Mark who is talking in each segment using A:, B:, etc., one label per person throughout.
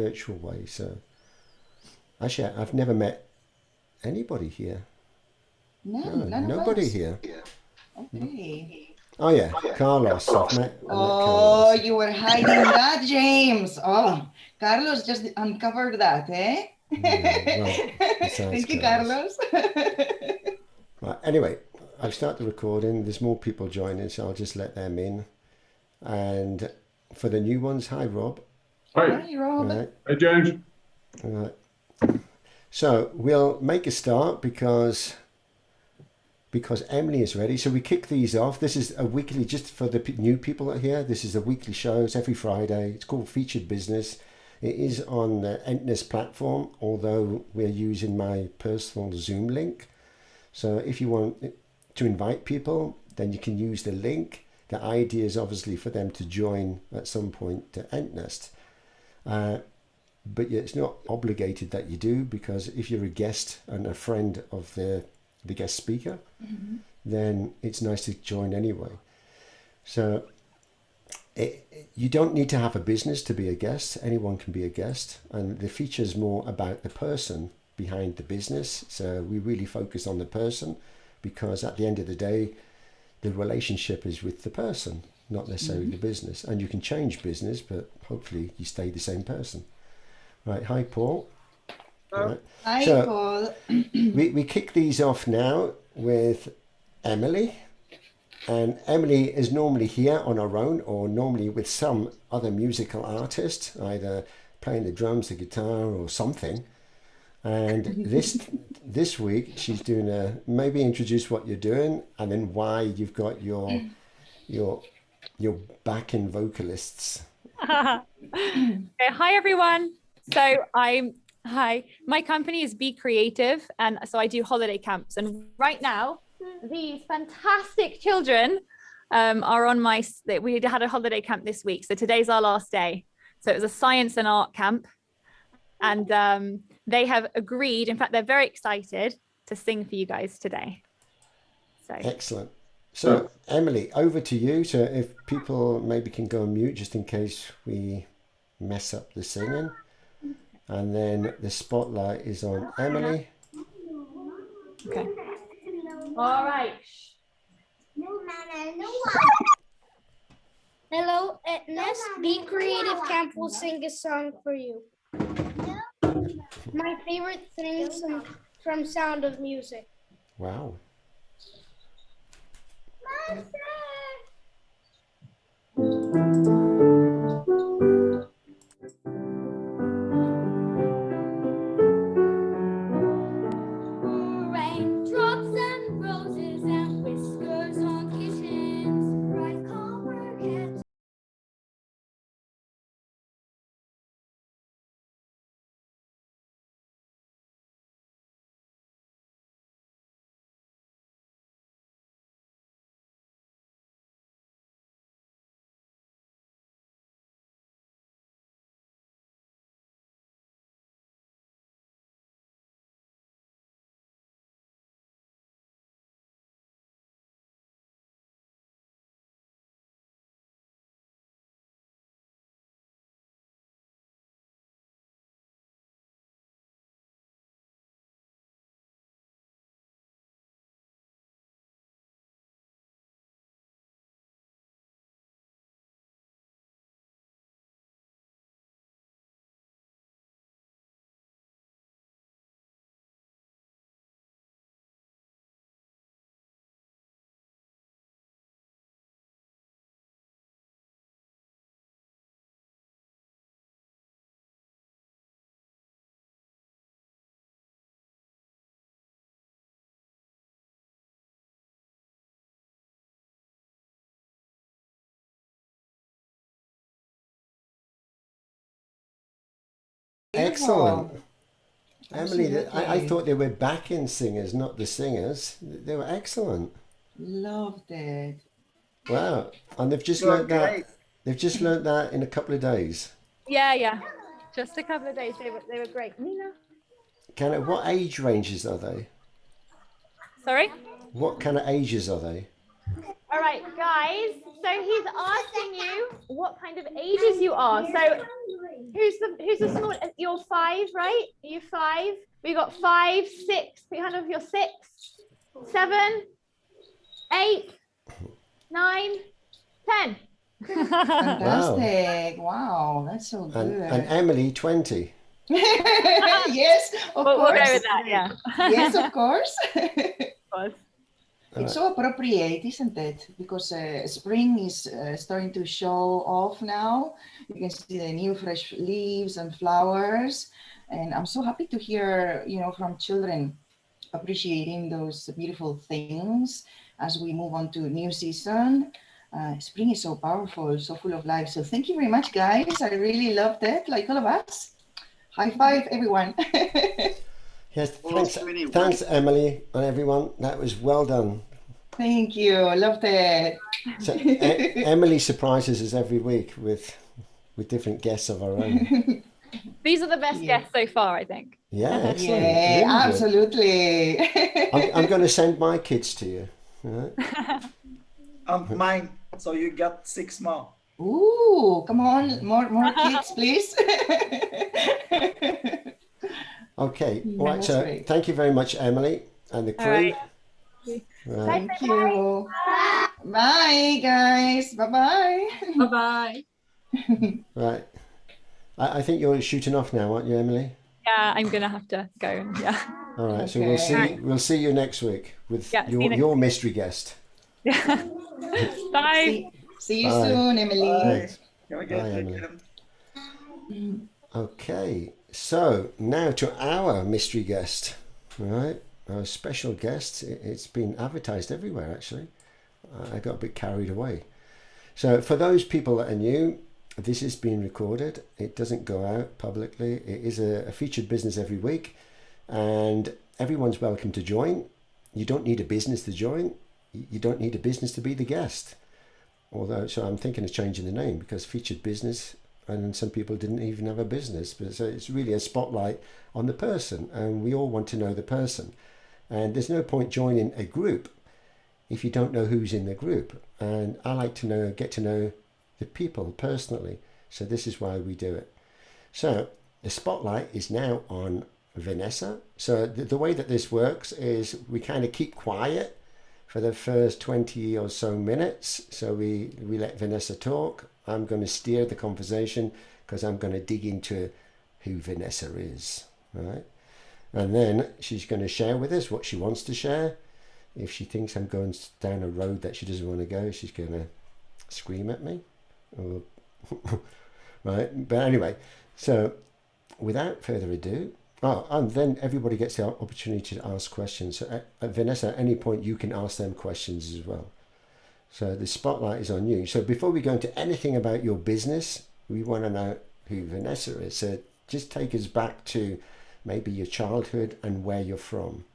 A: virtual way. So actually, I've never met anybody here.
B: None of
A: Nobody
B: us.
A: here.
B: Okay.
A: Oh yeah, Carlos. I've met
B: Oh,
A: Carlos.
B: you were hiding that, James. Oh, Carlos just uncovered that, eh?
A: Yeah, well, besides
B: Thank you,
A: Carlos.
B: Carlos.
A: Right, anyway, I've started the recording. There's more people joining, so I'll just let them in. And for the new ones, hi Rob.
C: Hi.
B: Hi, Rob.
A: Right,
C: Hey, James.
A: right. So we'll make a start because Emily is ready. So we kick these off. This is a weekly, just for the new people here. This is a weekly show. It's every Friday. It's called Featured Business. It is on the 𝗬𝗧𝗎 platform, although we're using my personal Zoom link. So if you want to invite people, then you can use the link. The idea is obviously for them to join at some point to 𝗬𝗧𝗎. But it's not obligated that you do, because if you're a guest and a friend of the guest speaker, then it's nice to join anyway. So you don't need to have a business to be a guest. Anyone can be a guest, and the feature is more about the person behind the business. So we really focus on the person, because at the end of the day, the relationship is with the person, not necessarily the business. And you can change business, but hopefully you stay the same person. Right, hi Paul. Right.
B: Hi,
A: So
B: Paul.
A: we kick these off now with Emily. And Emily is normally here on her own, or normally with some other musical artist, either playing the drums, the guitar, or something. And this week she's doing maybe introduce what you're doing, and then why you've got your backing vocalists.
D: Okay, hi everyone. So hi. My company is 𝗬𝗢𝗨𝗥, and so I do holiday camps. And right now, these fantastic children are on we had a holiday camp this week. So today's our last day. So it was a science and art camp, and they have agreed. In fact, they're very excited to sing for you guys today. So
A: Excellent. So Emily, over to you. So if people maybe can go on mute just in case we mess up the singing. And then the spotlight is on Emily.
D: okay. All right.
E: Hello, 𝗬𝗢𝗨𝗥 Camp will sing a song for you. My favorite things from Sound of Music.
A: Wow.
E: Raindrops and roses and whiskers on kittens, bright copper kettles.
A: Excellent.
B: Beautiful.
A: Emily, I
B: Absolutely.
A: thought they were backing singers, not the singers. They were excellent.
B: Loved it.
A: Wow. And they've just
F: Well,
A: learnt that.
F: great.
A: They've just learnt that in a couple of days.
D: Yeah. Just a couple of days. They were great. Nina.
A: What age ranges are they?
D: Sorry.
A: What kind of ages are they?
D: All right, guys. So he's asking you what kind of ages you are. So who's the small? You're 5, right? Are you 5? We got 5, 6. Put your hand over your 6, 7, 8, 9, 10.
B: Fantastic. Wow, that's so good.
A: And Emily, 20.
B: Yes, of
D: We'll
B: course.
D: go with that, yeah.
B: Yes, of course.
D: Of course.
B: It's so appropriate, isn't it? Because spring is starting to show off now. You can see the new fresh leaves and flowers. And I'm so happy to hear, from children appreciating those beautiful things as we move on to new season. Spring is so powerful, so full of life. So thank you very much, guys. I really loved it, like all of us. High five, everyone.
A: Yes, thanks, Emily and everyone. That was well done.
B: Thank you. Loved it.
A: So Emily surprises us every week with different guests of our own.
D: These are the best guests so far, I think.
A: Yeah, excellent.
B: Yeah,
A: Really good.
B: absolutely.
A: I'm going to send my kids to you. All right?
C: Mine. So you got 6 more.
B: Ooh, come on, more kids, please.
A: Okay.
B: Yeah,
A: All right.
B: that's
A: So
B: great.
A: thank you very much, Emily and the crew.
D: right.
A: Right.
B: Thank you. Bye, guys. Bye-bye.
F: Bye-bye.
A: Right. I think you're shooting off now, aren't you, Emily?
D: Yeah, I'm gonna have to go. Yeah.
A: All right. So
B: Okay.
A: we'll see you next week with
D: Yeah, see you next
A: your mystery guest.
D: Bye.
B: See you
A: Bye.
B: soon, Emily.
A: Thanks.
C: Have a
A: Bye,
C: good
A: Emily.
C: weekend.
A: Okay. So now to our mystery guest. All right. Our special guest. It's been advertised everywhere, actually. I got a bit carried away. So for those people that are new, this is being recorded. It doesn't go out publicly. It is a featured business every week, and everyone's welcome to join. You don't need a business to join. You don't need a business to be the guest. Although, so I'm thinking of changing the name, because featured business, and some people didn't even have a business. But so it's really a spotlight on the person, and we all want to know the person. And there's no point joining a group if you don't know who's in the group. And I like to get to know the people personally. So this is why we do it. So the spotlight is now on Vanessa. So the way that this works is we kind of keep quiet for the first 20 or so minutes. So we let Vanessa talk. I'm going to steer the conversation because I'm going to dig into who Vanessa is, right? And then she's going to share with us what she wants to share. If she thinks I'm going down a road that she doesn't want to go, she's going to scream at me. Or right? But anyway, so without further ado, and then everybody gets the opportunity to ask questions. So Vanessa, at any point you can ask them questions as well. So the spotlight is on you. So before we go into anything about your business, we want to know who Vanessa is. So just take us back to maybe your childhood and where you're from.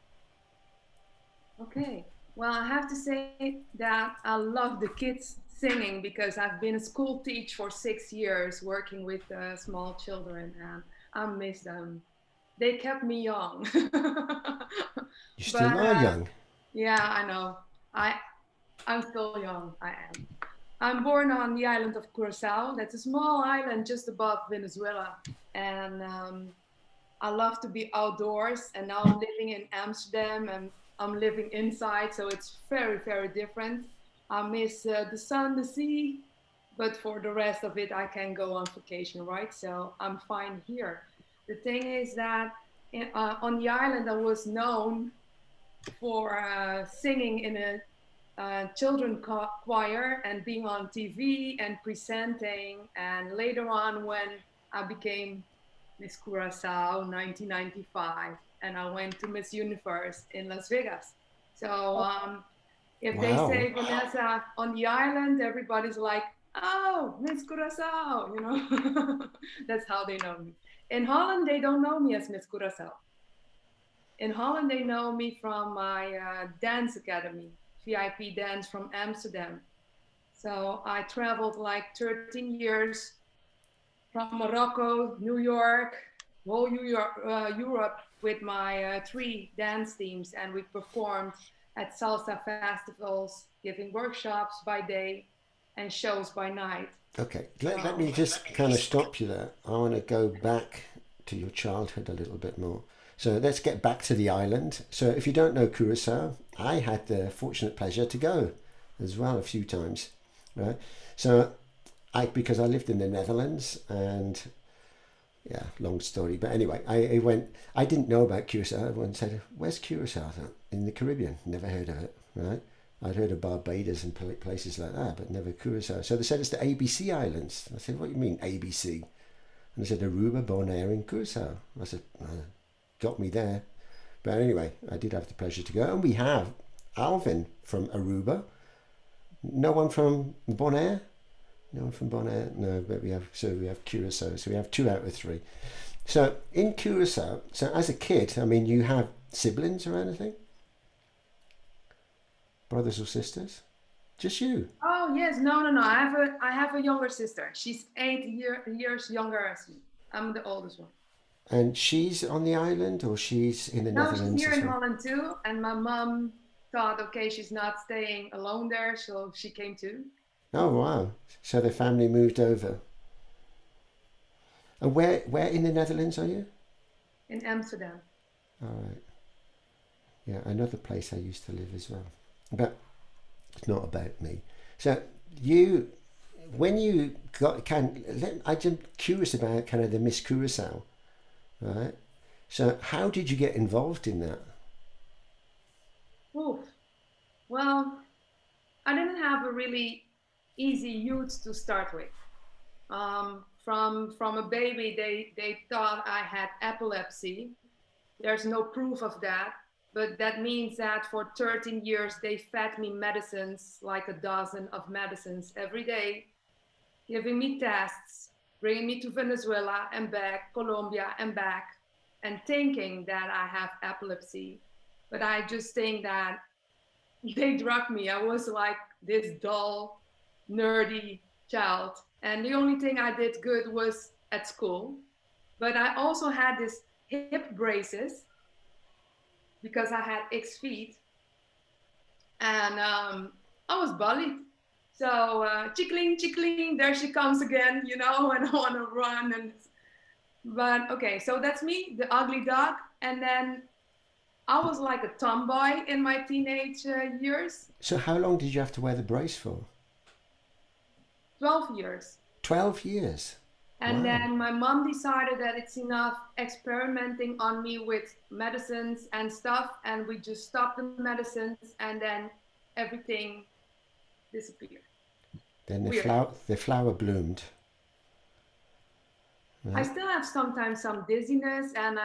F: Okay. Well, I have to say that I love the kids singing because I've been a school teacher for 6 years working with small children, and I miss them. They kept me young.
A: You still are young.
F: Yeah, I know. I'm still young. I am. I'm born on the island of Curaçao. That's a small island just above Venezuela. And I love to be outdoors. And now I'm living in Amsterdam and I'm living inside. So it's very, very different. I miss the sun, the sea. But for the rest of it, I can go on vacation, right? So I'm fine here. The thing is that on the island, I was known for singing in a children's choir and being on TV and presenting. And later on, when I became Miss Curaçao 1995, and I went to Miss Universe in Las Vegas. So if they say Vanessa on the island, everybody's like, oh, Miss Curaçao, you know. That's how they know me. In Holland, they don't know me as Miss Curaçao. In Holland, they know me from my dance academy, VIP Dance from Amsterdam. So I traveled like 13 years from Morocco, New York, whole Europe with my 3 dance teams, and we performed at salsa festivals, giving workshops by day and shows by night.
A: Okay, let me just kind of stop you there. I want to go back to your childhood a little bit more. So let's get back to the island. So if you don't know Curaçao, I had the fortunate pleasure to go as well a few times, right? So because I lived in the Netherlands, and yeah, long story. But anyway, I went, I didn't know about Curaçao. Everyone said, where's Curaçao? In the Caribbean. Never heard of it, right? I'd heard of Barbados and places like that, but never Curaçao. So they said it's the ABC Islands. I said, what do you mean ABC? And they said Aruba, Bonaire and Curaçao. I said, got me there. But anyway, I did have the pleasure to go. And we have Alvin from Aruba. No one from Bonaire? No one from Bonaire? No, but we have Curaçao. So we have 2 out of 3. So in Curaçao, so as a kid, I mean, you have siblings or anything? Brothers or sisters? Just you?
F: Oh yes, no. I have a younger sister. She's 8 years younger as me. I'm the oldest one.
A: And she's on the island, or she's in the Netherlands?
F: No, she's here
A: as
F: in
A: well?
F: Holland too. And my mom thought, okay, she's not staying alone there, so she came too.
A: Oh wow! So the family moved over. And where in the Netherlands are you?
F: In Amsterdam.
A: All right. Yeah, another place I used to live as well. But it's not about me. So when you got I'm curious about kind of the Miss Curaçao, right? So how did you get involved in that?
F: Oof. Well, I didn't have a really easy youth to start with. From a baby, they thought I had epilepsy. There's no proof of that. But that means that for 13 years, they fed me medicines, like a dozen of medicines every day, giving me tests, bringing me to Venezuela and back, Colombia and back, and thinking that I have epilepsy. But I just think that they drugged me. I was like this dull, nerdy child. And the only thing I did good was at school. But I also had this hip braces, because I had X feet, and I was bullied. So chickling, there she comes again, you know, and I want to run. But okay, so that's me, the ugly duck. And then I was like a tomboy in my teenage years.
A: So how long did you have to wear the brace for?
F: 12 years.
A: 12 years.
F: And
A: Wow.
F: then my mom decided that it's enough experimenting on me with medicines and stuff, and we just stopped the medicines, and then everything disappeared.
A: Then the
F: Weird.
A: flower bloomed.
F: I
A: Right?
F: still have sometimes some dizziness, and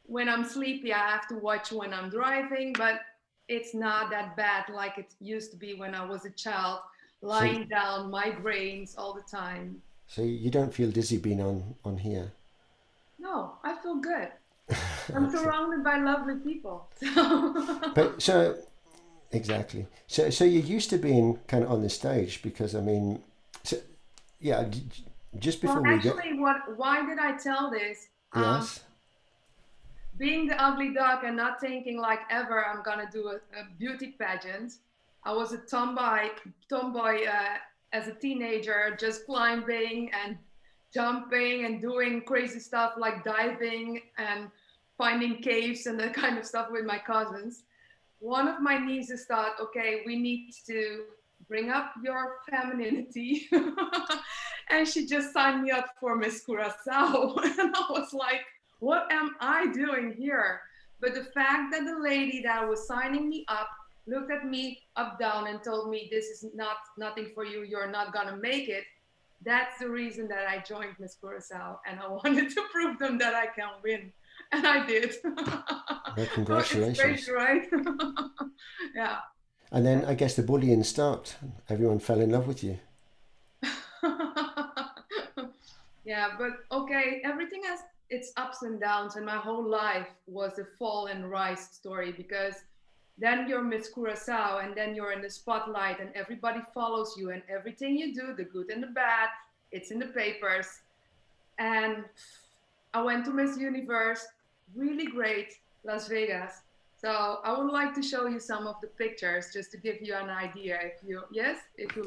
F: when I'm sleepy, I have to watch when I'm driving, but it's not that bad like it used to be when I was a child, lying down, migraines all the time.
A: So you don't feel dizzy being on here?
F: No, I feel good. I'm surrounded by lovely people.
A: But so exactly. So you're used to being kind of on the stage, because I mean, so yeah. Just before
F: Well,
A: we get
F: actually, why did I tell this?
A: yes.
F: Being the ugly duck and not thinking like ever I'm gonna do a beauty pageant. I was a tomboy as a teenager, just climbing and jumping and doing crazy stuff like diving and finding caves and that kind of stuff with my cousins. One of my nieces thought, okay, we need to bring up your femininity. And she just signed me up for Miss Curaçao. And I was like, what am I doing here? But the fact that the lady that was signing me up looked at me up down and told me, this is nothing for you, you're not gonna make it. That's the reason that I joined Miss Curaçao, and I wanted to prove them that I can win. And I did.
A: Well, congratulations.
F: So it's crazy, right? Yeah.
A: And then I guess the bullying stopped. Everyone fell in love with you.
F: Yeah, but okay, everything has its ups and downs, and my whole life was a fall and rise story, because then you're Miss Curaçao, and then you're in the spotlight, and everybody follows you, and everything you do, the good and the bad, it's in the papers. And I went to Miss Universe, really great, Las Vegas, So I would like to show you some of the pictures just to give you an idea. If you
A: Yeah,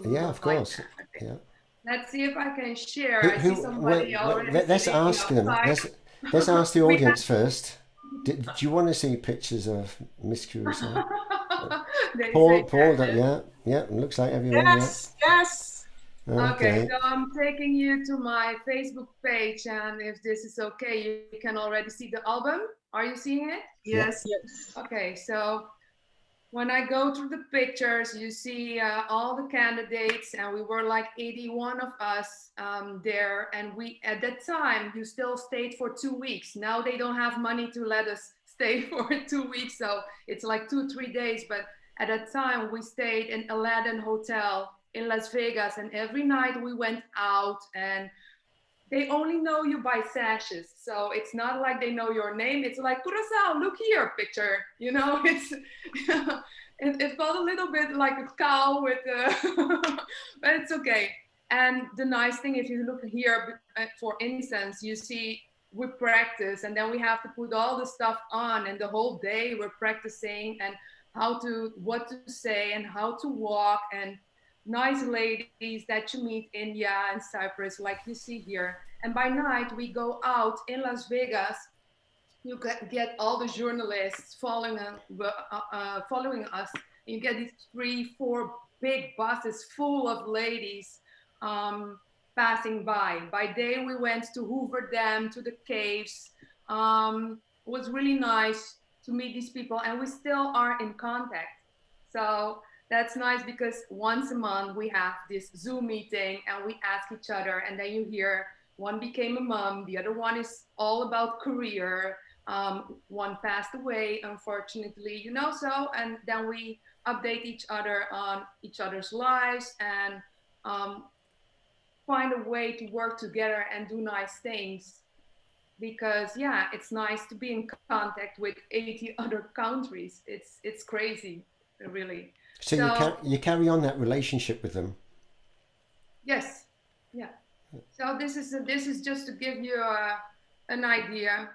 F: would
A: of course.
F: like that. Okay.
A: Yeah.
F: Let's see if I can share. I see
A: Who,
F: somebody already
A: let's
F: sitting
A: ask them.
F: outside.
A: Let's ask the
F: We
A: audience first. Do you want to see pictures of Miss Curacao?
F: They
A: Paul,
F: say
A: yeah, yeah. Looks like everyone.
C: Yes, yes.
A: Yeah.
F: okay, so I'm taking you to my Facebook page, and if this is okay, you can already see the album. Are you seeing it?
C: Yes, yes.
F: Okay, so when I go through the pictures, you see all the candidates, and we were like 81 of us there. And we, at that time, you still stayed for 2 weeks. Now they don't have money to let us stay for 2 weeks, so it's like 2-3 days. But at that time, we stayed in Aladdin Hotel in Las Vegas, and every night we went out, and they only know you by sashes. So it's not like they know your name. It's like, Curaçao, look here, picture. You know, it felt a little bit like a cow with but it's okay. And the nice thing, if you look here, for instance, you see we practice, and then we have to put all the stuff on, and the whole day we're practicing and what to say and how to walk, and nice ladies that you meet in India and Cyprus, like you see here. And by night, we go out in Las Vegas. You get all the journalists following us. You get these 3-4 big buses full of ladies passing by. By day, we went to Hoover Dam, to the caves. It was really nice to meet these people, and we still are in contact. So that's nice, because once a month we have this Zoom meeting, and we ask each other, and then you hear one became a mom, the other one is all about career, one passed away, unfortunately, you know, so, and then we update each other on each other's lives, and find a way to work together and do nice things. Because yeah, it's nice to be in contact with 80 other countries. It's crazy, really.
A: So you carry on that relationship with them.
F: Yes, yeah. So this is just to give you an idea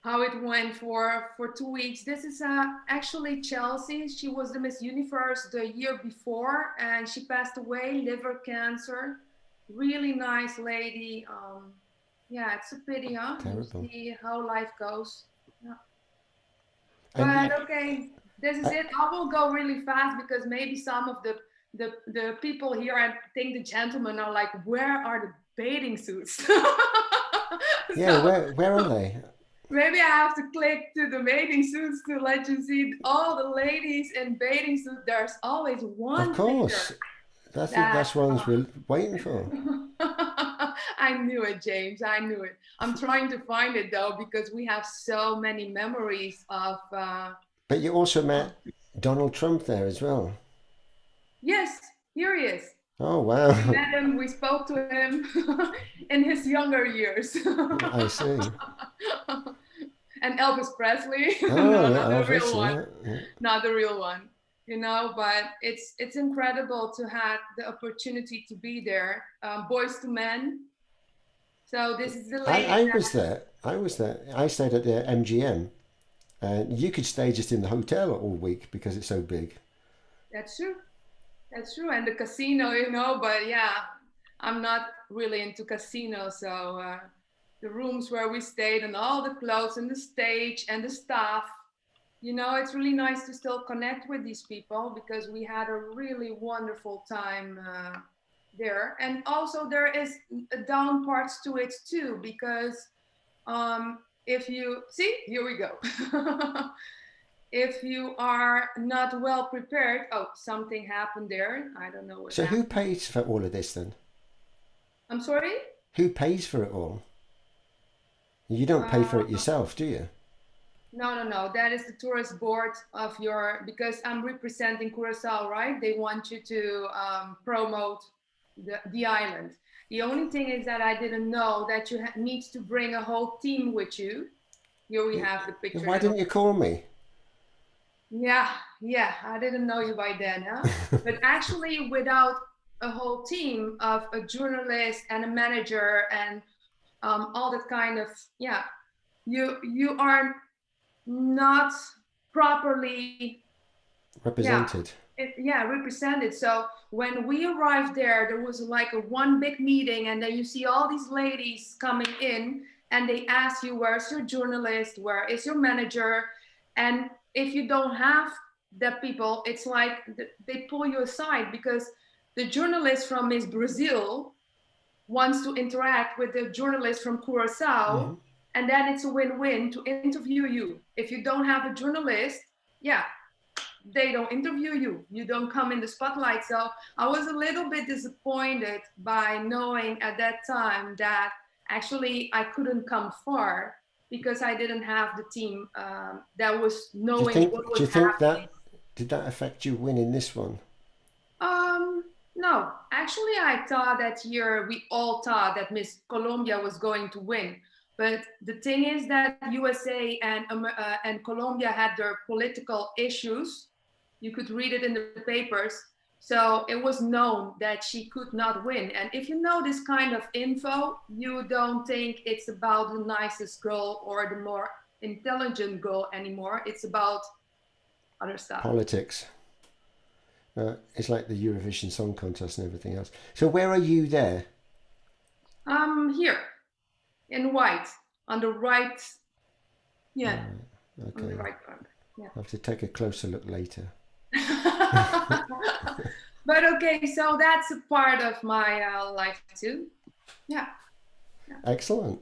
F: how it went for 2 weeks. This is actually Chelsea. She was the Miss Universe the year before, and she passed away, liver cancer. Really nice lady. Yeah, it's a pity, huh?
A: Terrible.
F: You see how life goes. Yeah.
A: And
F: But okay, this is it. I will go really fast, because maybe some of the people here, I think the gentlemen are like, where are the bathing suits?
A: yeah,
F: So
A: where are they?
F: maybe I have to click to the bathing suits to let you see all the ladies in bathing suits. There's always one
A: Of course.
F: picture.
A: That's what we're waiting for.
F: I knew it, James. I knew it. I'm trying to find it though, because we have so many memories of.
A: But you also met Donald Trump there as well.
F: Yes, here he is.
A: Oh wow!
F: We met him. We spoke to him in his younger years.
A: I see.
F: And Elvis Presley.
A: Oh
F: No,
A: yeah,
F: not the
A: Elvis,
F: real one.
A: yeah.
F: Not the real one. You know, but it's incredible to have the opportunity to be there. Boys to Men. So this is the lady.
A: I was there. I was there. I stayed at the MGM, and you could stay just in the hotel all week because it's so big.
F: That's true. That's true. And the casino, you know, but yeah, I'm not really into casinos. So the rooms where we stayed, and all the clothes, and the stage, and the staff, you know, it's really nice to still connect with these people, because we had a really wonderful time there. And also there is down parts to it too, because if you see, here we go. If you are not well prepared, oh, something happened there. I don't know what
A: So
F: happened.
A: who pays for all of this then?
F: I'm sorry?
A: Who pays for it all? You don't pay for it yourself, do you?
F: No. That is the tourist board of your, because I'm representing Curacao, right? They want you to promote the island. The only thing is that I didn't know that you need to bring a whole team with you. Here we have the picture.
A: Why didn't you call me?
F: Yeah, I didn't know you by then, huh? But actually, without a whole team of a journalist and a manager and all that kind of, yeah, you are not properly
A: Represented.
F: represented. So when we arrived there was like a one big meeting, and then you see all these ladies coming in, and they ask you, where's your journalist, where is your manager? And if you don't have the people, it's like they pull you aside, because the journalist from Miss Brazil wants to interact with the journalist from Curacao, and then it's a win-win to interview you. If you don't have a journalist, they don't interview you. You don't come in the spotlight. So I was a little bit disappointed by knowing at that time that actually I couldn't come far, because I didn't have the team that was knowing what was happening.
A: Do you think that, did that affect you winning this one?
F: No, actually I thought that year, we all thought that Miss Colombia was going to win. But the thing is that USA and Colombia had their political issues. You could read it in the papers. So it was known that she could not win. And if you know this kind of info, you don't think it's about the nicest girl or the more intelligent girl anymore. It's about other stuff.
A: Politics. It's like the Eurovision Song Contest and everything else. So where are you there?
F: Here, in white, on the right. Yeah.
A: Okay.
F: On the right part. Yeah.
A: I'll have to take a closer look later.
F: But okay, so that's a part of my life too. Yeah.
A: Excellent.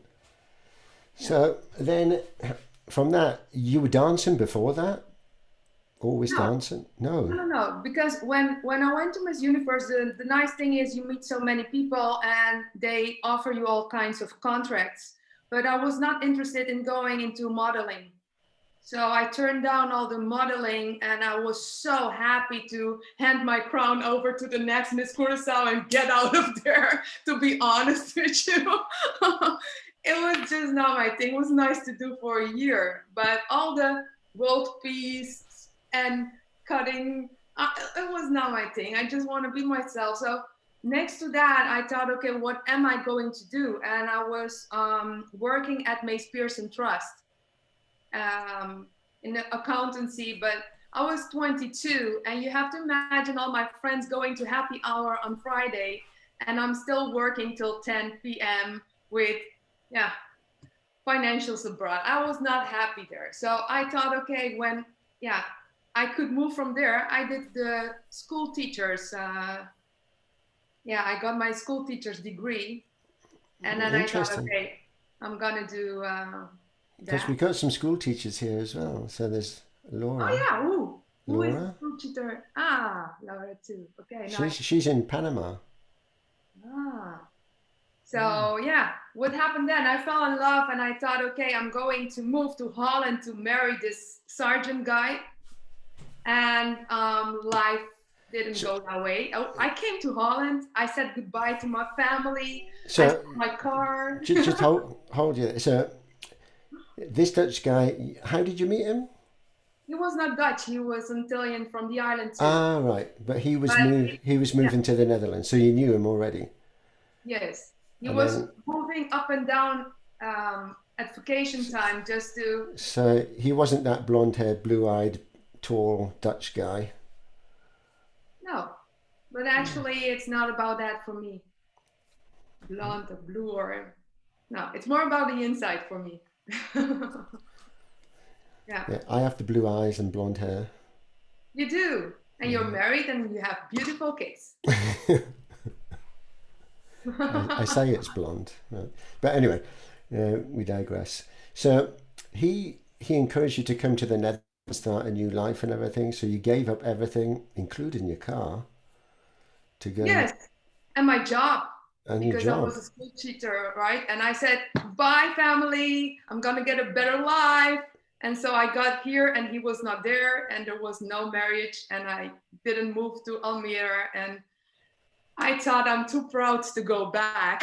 A: So then, from that, you were dancing before that? Always dancing? No.
F: Because when I went to Miss Universe, the nice thing is you meet so many people and they offer you all kinds of contracts. But I was not interested in going into modeling. So I turned down all the modeling, and I was so happy to hand my crown over to the next Miss Curacao and get out of there, to be honest with you. It was just not my thing. It was nice to do for a year, but all the world peace and cutting, it was not my thing. I just want to be myself. So next to that, I thought, okay, what am I going to do? And I was working at 𝗪𝗘𝗧 Trust in the accountancy, but I was 22, and you have to imagine all my friends going to happy hour on Friday, and I'm still working till 10 p.m. with, financials abroad. I was not happy there. So I thought, okay, when, I could move from there. I did the school teachers. I got my school teacher's degree. And then I thought, okay, I'm going to do
A: because we got some school teachers here as well. So there's Laura.
F: Oh, yeah. Who
A: Laura?
F: is the school teacher? Laura too. Okay.
A: She's in Panama.
F: So what happened then? I fell in love, and I thought, okay, I'm going to move to Holland to marry this sergeant guy. And life didn't go that way. I came to Holland. I said goodbye to my family.
A: So
F: I sold my car.
A: just hold you. So this Dutch guy, how did you meet him?
F: He was not Dutch. He was Antillean from the island too.
A: Ah, right. But he was moving to the Netherlands, so you knew him already.
F: Yes, he was moving up and down at vacation time just to.
A: So he wasn't that blonde-haired, blue-eyed, tall Dutch guy.
F: No, but actually, it's not about that for me. Blonde or blue or no, it's more about the inside for me. Yeah,
A: I have the blue eyes and blonde hair.
F: You do, and you're married and you have beautiful kids.
A: I say it's blonde, right. But anyway, we digress. So he encouraged you to come to the Netherlands, start a new life and everything. So you gave up everything, including your car, to go.
F: Yes, and my job.
A: And
F: because I was a school teacher, right? And I said, bye family, I'm gonna get a better life. And so I got here and he was not there and there was no marriage and I didn't move to Almere and I thought I'm too proud to go back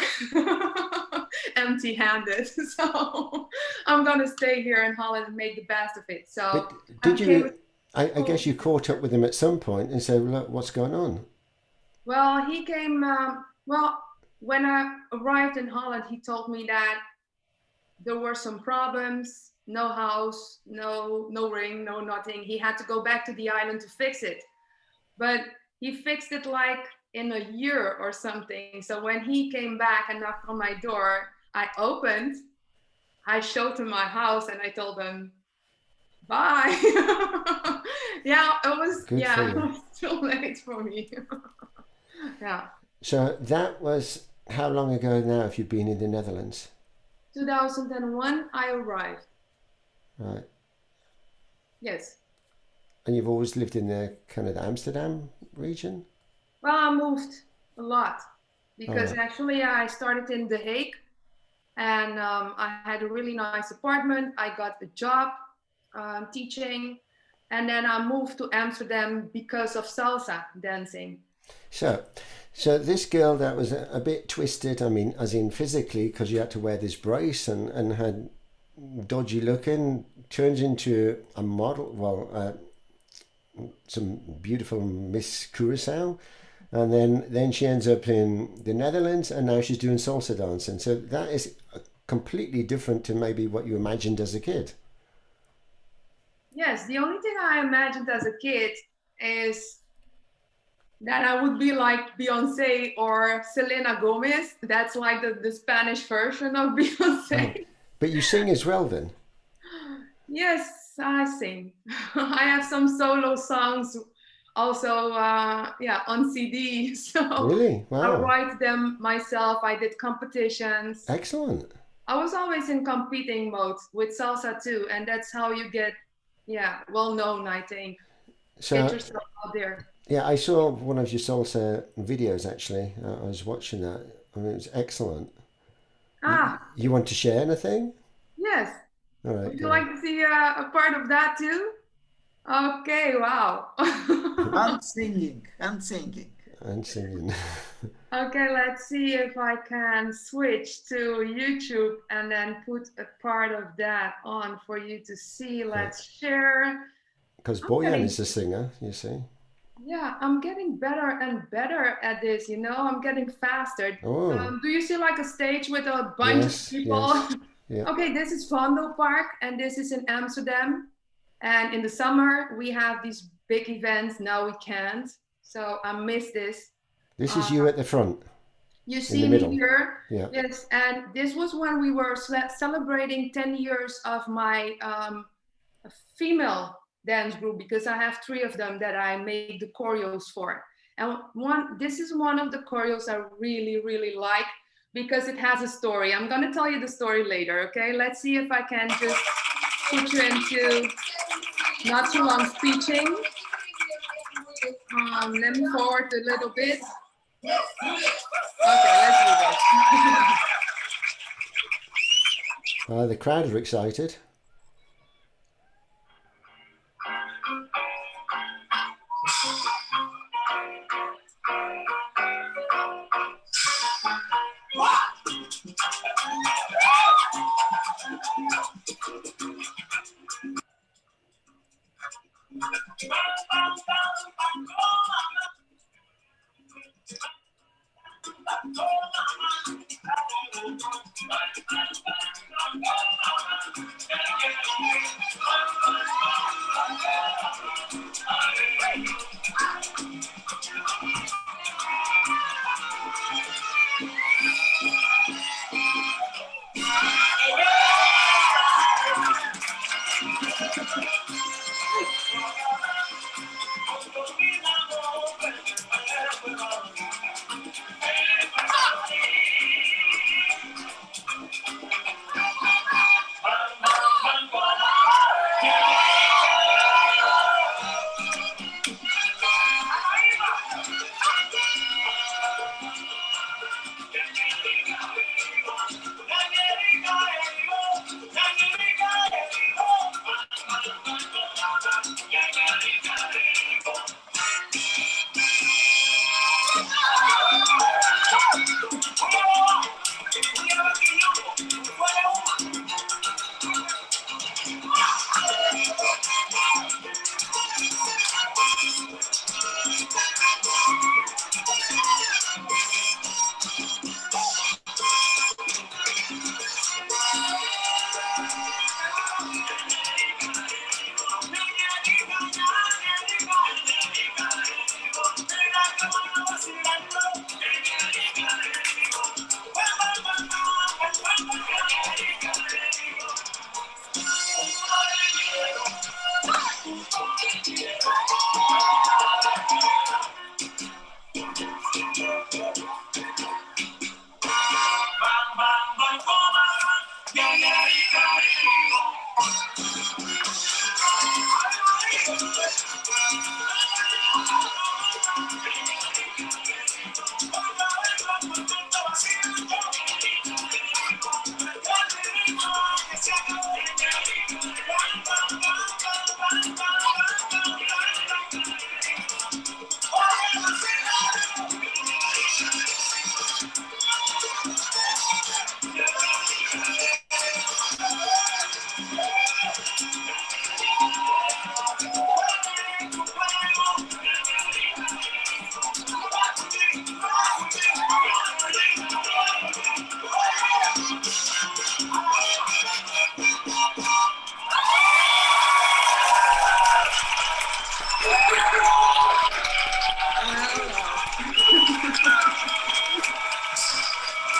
F: empty-handed. So I'm gonna stay here in Holland and make the best of it. So
A: but did you, I guess you caught up with him at some point and said, look, what's going on?
F: Well, he came, when I arrived in Holland, he told me that there were some problems no house, no ring, no nothing. He had to go back to the island to fix it. But he fixed it like in a year or something. So when he came back and knocked on my door, I opened, I showed him my house, and I told him, bye. Yeah, it was,
A: Good for
F: it
A: you.
F: was too late for me. Yeah.
A: So that was how long ago now have you been in the Netherlands?
F: 2001, I arrived.
A: Right.
F: Yes.
A: And you've always lived in the kind of the Amsterdam region?
F: Well, I moved a lot because
A: right.
F: actually I started in 𝗓𝗓𝗡𝗏, and I had a really nice apartment. I got a job teaching, and then I moved to Amsterdam because of salsa dancing.
A: So this girl that was a bit twisted, I mean, as in physically, because you had to wear this brace and had dodgy looking, turns into a model, well, some beautiful Miss Curaçao, and then she ends up in the Netherlands, and now she's doing salsa dancing. So that is completely different to maybe what you imagined as a kid.
F: Yes, the only thing I imagined as a kid is that I would be like Beyonce or Selena Gomez. That's like the Spanish version of Beyonce.
A: Oh. But you sing as well then?
F: Yes, I sing. I have some solo songs also, on CD. So
A: Really?
F: I
A: Wow.
F: write them myself. I did competitions.
A: Excellent.
F: I was always in competing mode with salsa too. And that's how you get, well known, I think.
A: So,
F: Get yourself out there.
A: yeah, I saw one of your salsa videos actually. I was watching that. I mean, it was excellent. You want to share anything?
F: Yes.
A: All right.
F: Would you like to see a part of that too? Okay, wow.
G: And singing.
A: And singing.
F: Okay, let's see if I can switch to YouTube and then put a part of that on for you to see. Let's share.
A: Because Boyan is a singer, you see.
F: Yeah, I'm getting better and better at this, I'm getting faster.
A: Oh.
F: Do you see like a stage with a bunch of people?
A: Yes. Yeah.
F: Okay, this is 𝗏𝗏𝗏𝗏, and this is in Amsterdam. And in the summer, we have these big events. Now we can't. So I miss this.
A: This is you at the front.
F: You see me here.
A: Yeah.
F: Yes, and this was when we were celebrating 10 years of my female dance group, because I have 3 of them that I made the choreos for. And this is one of the choreos I really, really like because it has a story. I'm gonna tell you the story later, okay? Let's see if I can just put you into not too long speeching. Let me forward a little bit. Okay, let's do this.
A: The crowd are excited.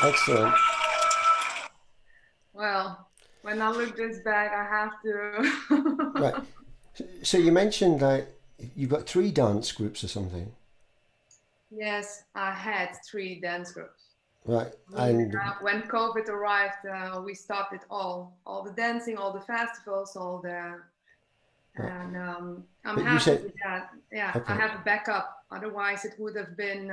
A: Excellent.
F: Well, when I look this back, I have to.
A: Right. So you mentioned that you've got 3 dance groups or something.
F: Yes, I had 3 dance groups.
A: Right. And
F: When COVID arrived, we stopped it all the dancing, all the festivals, all the. And I'm
A: But you
F: happy
A: said-
F: with that. Yeah,
A: Okay.
F: I have a backup. Otherwise, it would have been.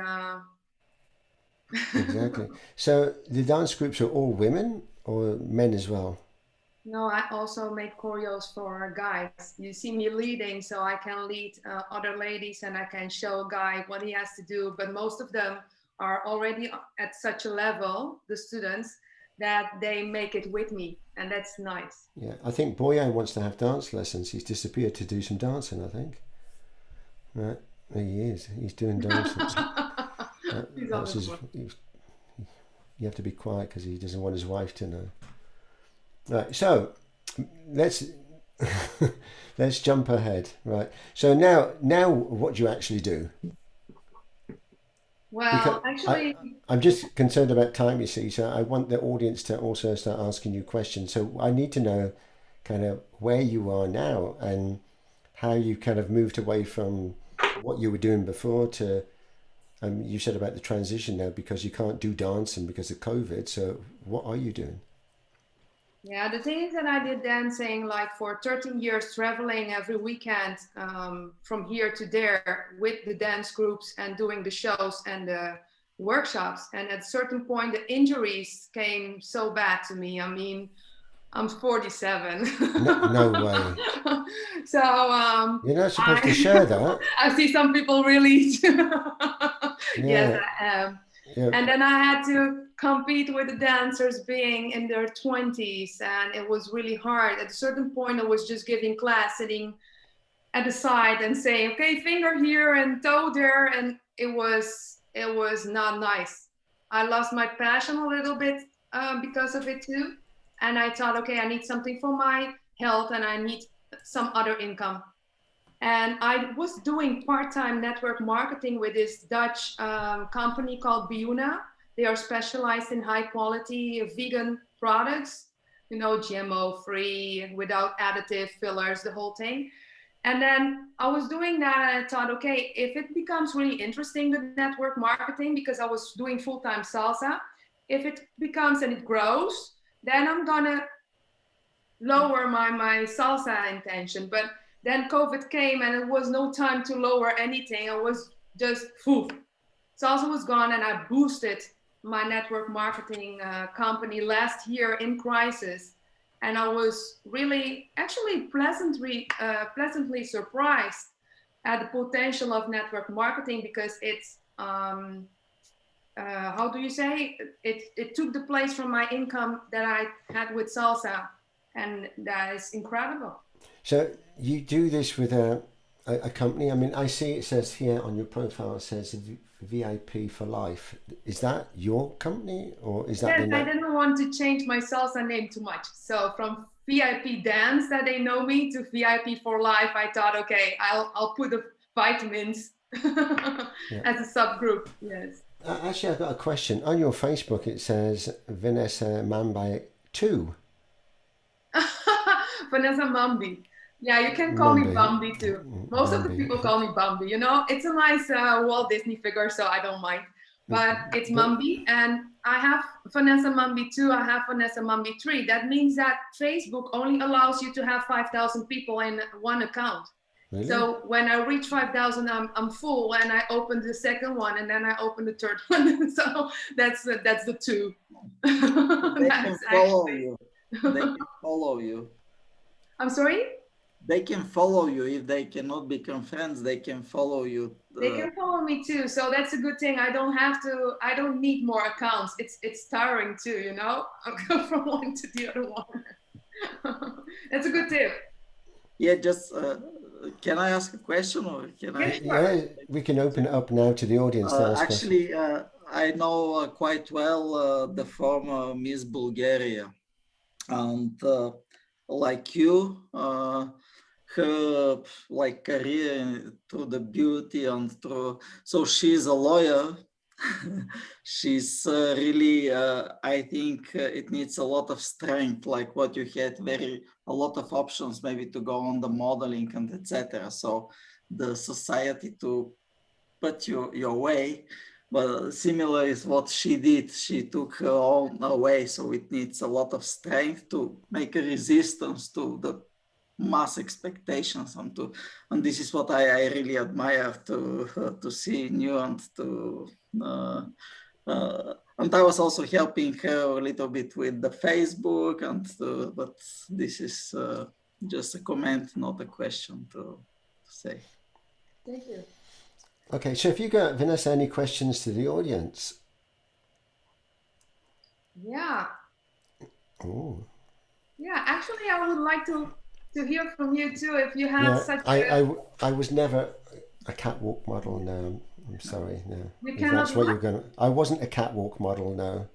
A: exactly. So the dance groups are all women or men as well?
F: No, I also make choreos for guys. You see me leading, so I can lead other ladies and I can show a guy what he has to do. But most of them are already at such a level, the students, that they make it with me. And that's nice.
A: Yeah, I think 𝗬𝗢𝗦𝗧 wants to have dance lessons. He's disappeared to do some dancing, I think. Right, there he is. He's doing dancing.
F: He's on
A: That's
F: the
A: his,
F: floor.
A: you have to be quiet because he doesn't want his wife to know. Right, so let's let's jump ahead. Right, so now what do you actually do?
F: Well,
A: Because
F: actually,
A: I'm just concerned about time, you see, so I want the audience to also start asking you questions. So I need to know kind of where you are now and how you kind of moved away from what you were doing before to, you said about the transition now because you can't do dancing because of COVID. So what are you doing?
F: yeah, the thing is that I did dancing like for 13 years, traveling every weekend from here to there with the dance groups and doing the shows and the workshops. And at a certain point, the injuries came so bad to me. I mean, I'm 47.
A: No way.
F: So
A: You're not supposed to share that.
F: I see some people really. Yes,
A: Yeah.
F: I am.
A: Yeah.
F: And then I had to compete with the dancers being in their 20s, and it was really hard. At a certain point, I was just giving class, sitting at the side and saying, okay, finger here and toe there, and it was not nice. I lost my passion a little bit because of it too. And I thought, okay, I need something for my health and I need some other income. And I was doing part-time network marketing with this Dutch company called 𝗬𝗢𝗨𝗥. They are specialized in high quality vegan products, you know, GMO free, without additive fillers, the whole thing. And then I was doing that and I thought, okay, if it becomes really interesting, the network marketing, because I was doing full-time salsa, if it becomes and it grows, then I'm gonna lower my salsa intention. But then COVID came and it was no time to lower anything. I was just, poof. Salsa was gone and I boosted my network marketing company last year in crisis. And I was really, actually pleasantly surprised at the potential of network marketing because it's, how do you say, it took the place from my income that I had with salsa. And that is incredible.
A: So you do this with a company. I mean, I see it says here on your profile, it says VIP for life. Is that your company or is that
F: yes,
A: the name?
F: I didn't want to change my salsa name too much. So from VIP Dance that they know me to VIP for life, I thought, okay, I'll put the vitamins as a subgroup. Yes.
A: Actually, I've got a question. On your Facebook, it says 𝗬𝗢𝗨𝗥 2.
F: Vanessa Mambi. Yeah, you can call me
A: Mambi.
F: Bambi too. Most of the
A: Mambi.
F: people call me Bambi. You know, it's a nice Walt Disney figure, so I don't mind. but it's 𝗪𝗡𝗐, and I have Vanessa 𝗪𝗡𝗐 2, I have Vanessa 𝗪𝗡𝗐 3. That means that Facebook only allows you to have 5,000 people in one account.
A: Really?
F: So when I reach 5,000, I'm full, and I open the second one, and then I open the third one. So that's the two.
G: They can follow you. They can follow you.
F: I'm sorry?
G: They can follow you. If they cannot become friends, they can follow you.
F: They can follow me too, so that's a good thing. I don't need more accounts. It's tiring too, you know? I'll go from one to the other one. That's a good tip.
G: Yeah, just can I ask a question, or can I?
A: Yeah, we can open it up now to the audience. To ask
G: Actually, I know quite well the former Miss Bulgaria, and like you, her like career through the beauty and through, so she's a lawyer. She's really I think it needs a lot of strength, like what you had, a lot of options maybe to go on the modeling and etc. So the society to put you your way, but similar is what she did. She took her own way, so it needs a lot of strength to make a resistance to the mass expectations, and this is what I really admire to see in you, and to and I was also helping her a little bit with the Facebook, and but this is just a comment, not a question to say.
F: Thank you.
A: Okay, so if you got, Vanessa, any questions to the audience?
F: Yeah.
A: Oh.
F: Yeah, actually, I would like to hear from you too, if you have such
A: I was never a catwalk model, no. I'm sorry, no.
F: You
A: If
F: cannot
A: that's what
F: what?
A: you're gonna. I wasn't a catwalk model, no.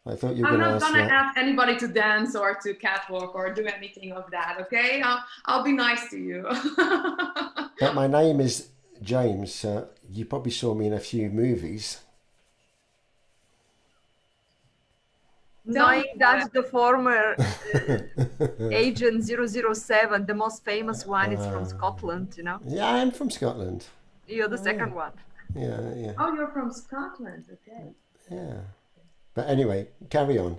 A: I thought you were
F: I'm
A: gonna
F: not
A: ask
F: gonna
A: that.
F: ask anybody to dance or to catwalk or do anything of that, okay? I'll be nice to you.
A: But my name is James, so you probably saw me in a few movies.
H: Knowing that the former agent 007, the most famous one, is from Scotland, you know?
A: Yeah, I am from Scotland.
H: You're the second one.
A: Yeah, yeah.
F: Oh, you're from Scotland, okay.
A: Yeah. But anyway, carry on.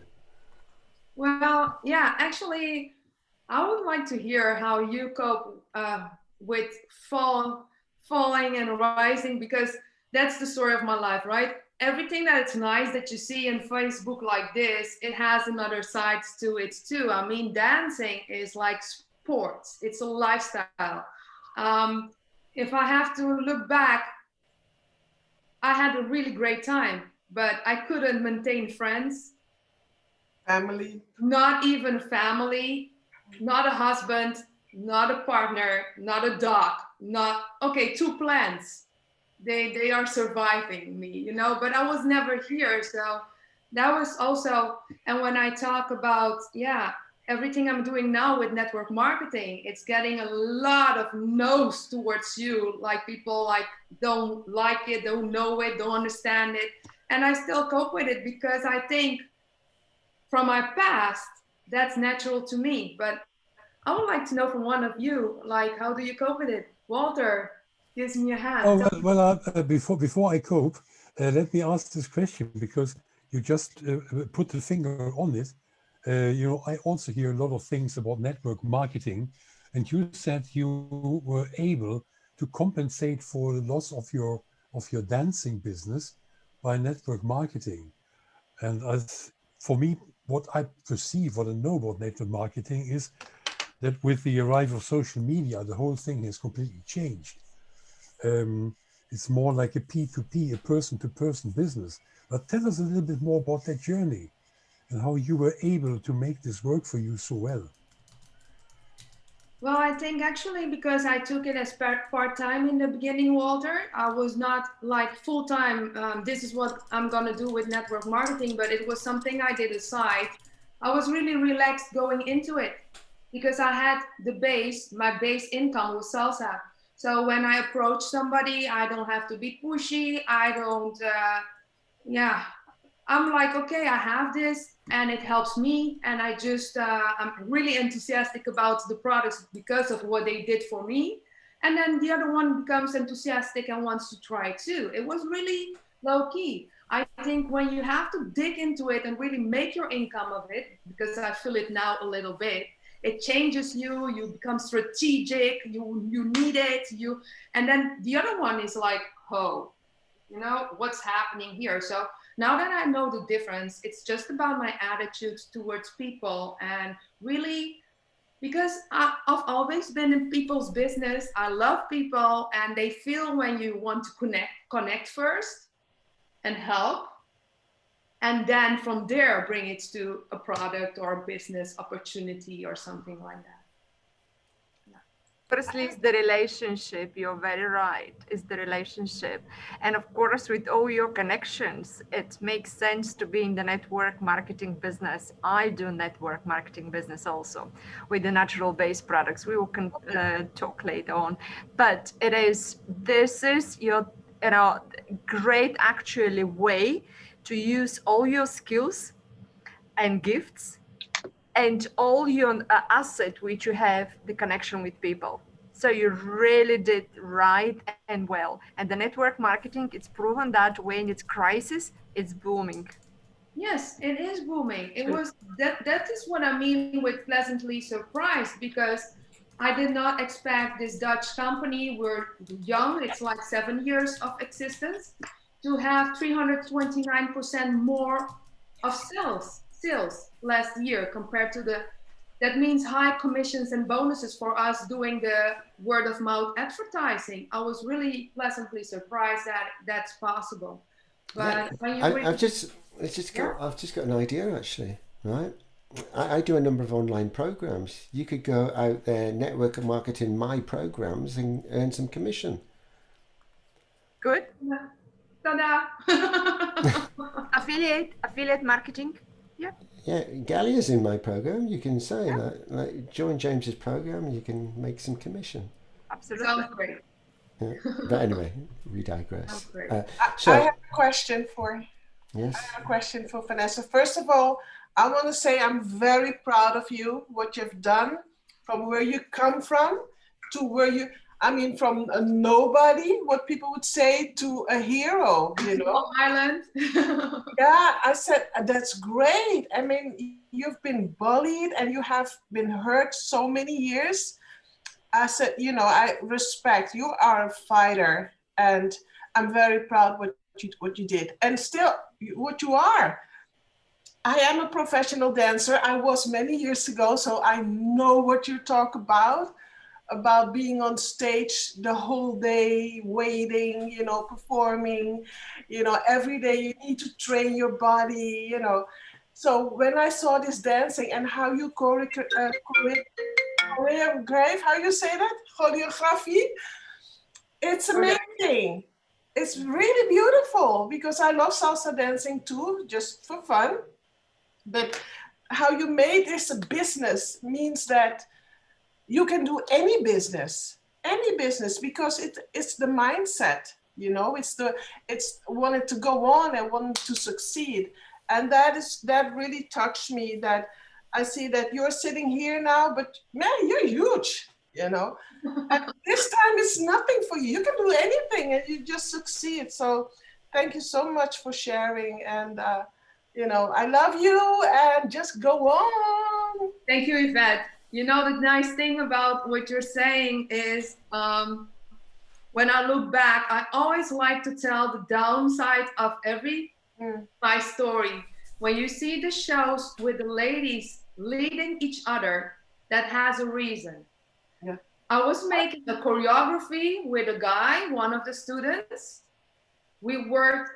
F: Well, yeah, actually, I would like to hear how you cope with falling and rising, because that's the story of my life, right? Everything that's nice that you see in Facebook like this, it has another side to it too. I mean, dancing is like sports. It's a lifestyle. If I have to look back, I had a really great time, but I couldn't maintain friends.
G: Family?
F: Not even family, not a husband, not a partner, not a dog, okay, 2 plants. They are surviving me, you know, but I was never here. So that was also, and when I talk about, yeah, everything I'm doing now with network marketing, it's getting a lot of no's towards you. Like people like don't like it, don't know it, don't understand it. And I still cope with it because I think from my past, that's natural to me. But I would like to know from one of you, like, how do you cope with it? Walter, gives me a hand.
I: Oh, well, before I cope, let me ask this question, because you just put the finger on it. You know, I also hear a lot of things about network marketing, and you said you were able to compensate for the loss of your dancing business by network marketing. And as for me, what I perceive, what I know about network marketing is that with the arrival of social media, the whole thing has completely changed. It's more like a P2P, a person-to-person business. But tell us a little bit more about that journey and how you were able to make this work for you so well.
F: Well, I think actually because I took it as part-time in the beginning, Walter, I was not like full-time, this is what I'm gonna do with network marketing, but it was something I did aside. I was really relaxed going into it because I had my base income was salsa. So when I approach somebody, I don't have to be pushy. I don't, I'm like, okay, I have this and it helps me. And I just, I'm really enthusiastic about the products because of what they did for me. And then the other one becomes enthusiastic and wants to try it too. It was really low key. I think when you have to dig into it and really make your income of it, because I feel it now a little bit, it changes you, you become strategic, you need it, and then the other one is like, oh, you know, what's happening here? So now that I know the difference, it's just about my attitudes towards people, and really, because I've always been in people's business. I love people, and they feel when you want to connect first and help, and then from there bring it to a product or a business opportunity or something like that.
H: Firstly, it's the relationship. You're very right. It's the relationship. And of course, with all your connections, it makes sense to be in the network marketing business. I do network marketing business also with the natural-based products. We will talk later on. But this is your great actually way to use all your skills and gifts and all your asset which you have, the connection with people. So you really did right and well. And the network marketing, it's proven that when it's crisis, it's booming.
F: Yes, it is booming. It was that is what I mean with pleasantly surprised, because I did not expect this Dutch company, we're young, it's like 7 years of existence, to have 329% more of sales last year compared to that means high commissions and bonuses for us doing the word of mouth advertising. I was really pleasantly surprised that that's possible. But when you
A: I've just got an idea actually, right? I do a number of online programs. You could go out there, network and marketing my programs, and earn some commission.
H: Good.
F: Ta-da!
H: affiliate marketing. Yeah.
A: Yeah, Gallia's in my program. You can say like join James's program, you can make some commission.
H: Absolutely.
F: Sounds great.
A: Yeah. But anyway, we digress.
J: So I have a question for.
A: Yes.
J: I have a question for Vanessa. First of all, I want to say I'm very proud of you, what you've done, from where you come from to where you. I mean, from a nobody, what people would say, to a hero, you know.
F: Island.
J: Yeah, I said, that's great. I mean, you've been bullied and you have been hurt so many years. I said, you know, I respect, you are a fighter, and I'm very proud what you did. And still, what you are. I am a professional dancer. I was many years ago, so I know what you talk about being on stage the whole day, waiting, you know, performing, you know, every day you need to train your body, you know. So when I saw this dancing and how you choreograph, how you say that? Choreography, it's amazing. It's really beautiful because I love salsa dancing too, just for fun. But how you made this a business means that you can do any business because it's the mindset, you know, it's wanted to go on and wanted to succeed. And that really touched me, that I see that you're sitting here now, but man, you're huge, you know. And this time it's nothing for you. You can do anything and you just succeed. So thank you so much for sharing. And, you know, I love you and just go on.
F: Thank you, Yvette. You know, the nice thing about what you're saying is when I look back, I always like to tell the downside of every my story. When you see the shows with the ladies leading each other, that has a reason.
J: Yeah.
F: I was making a choreography with a guy, one of the students. We worked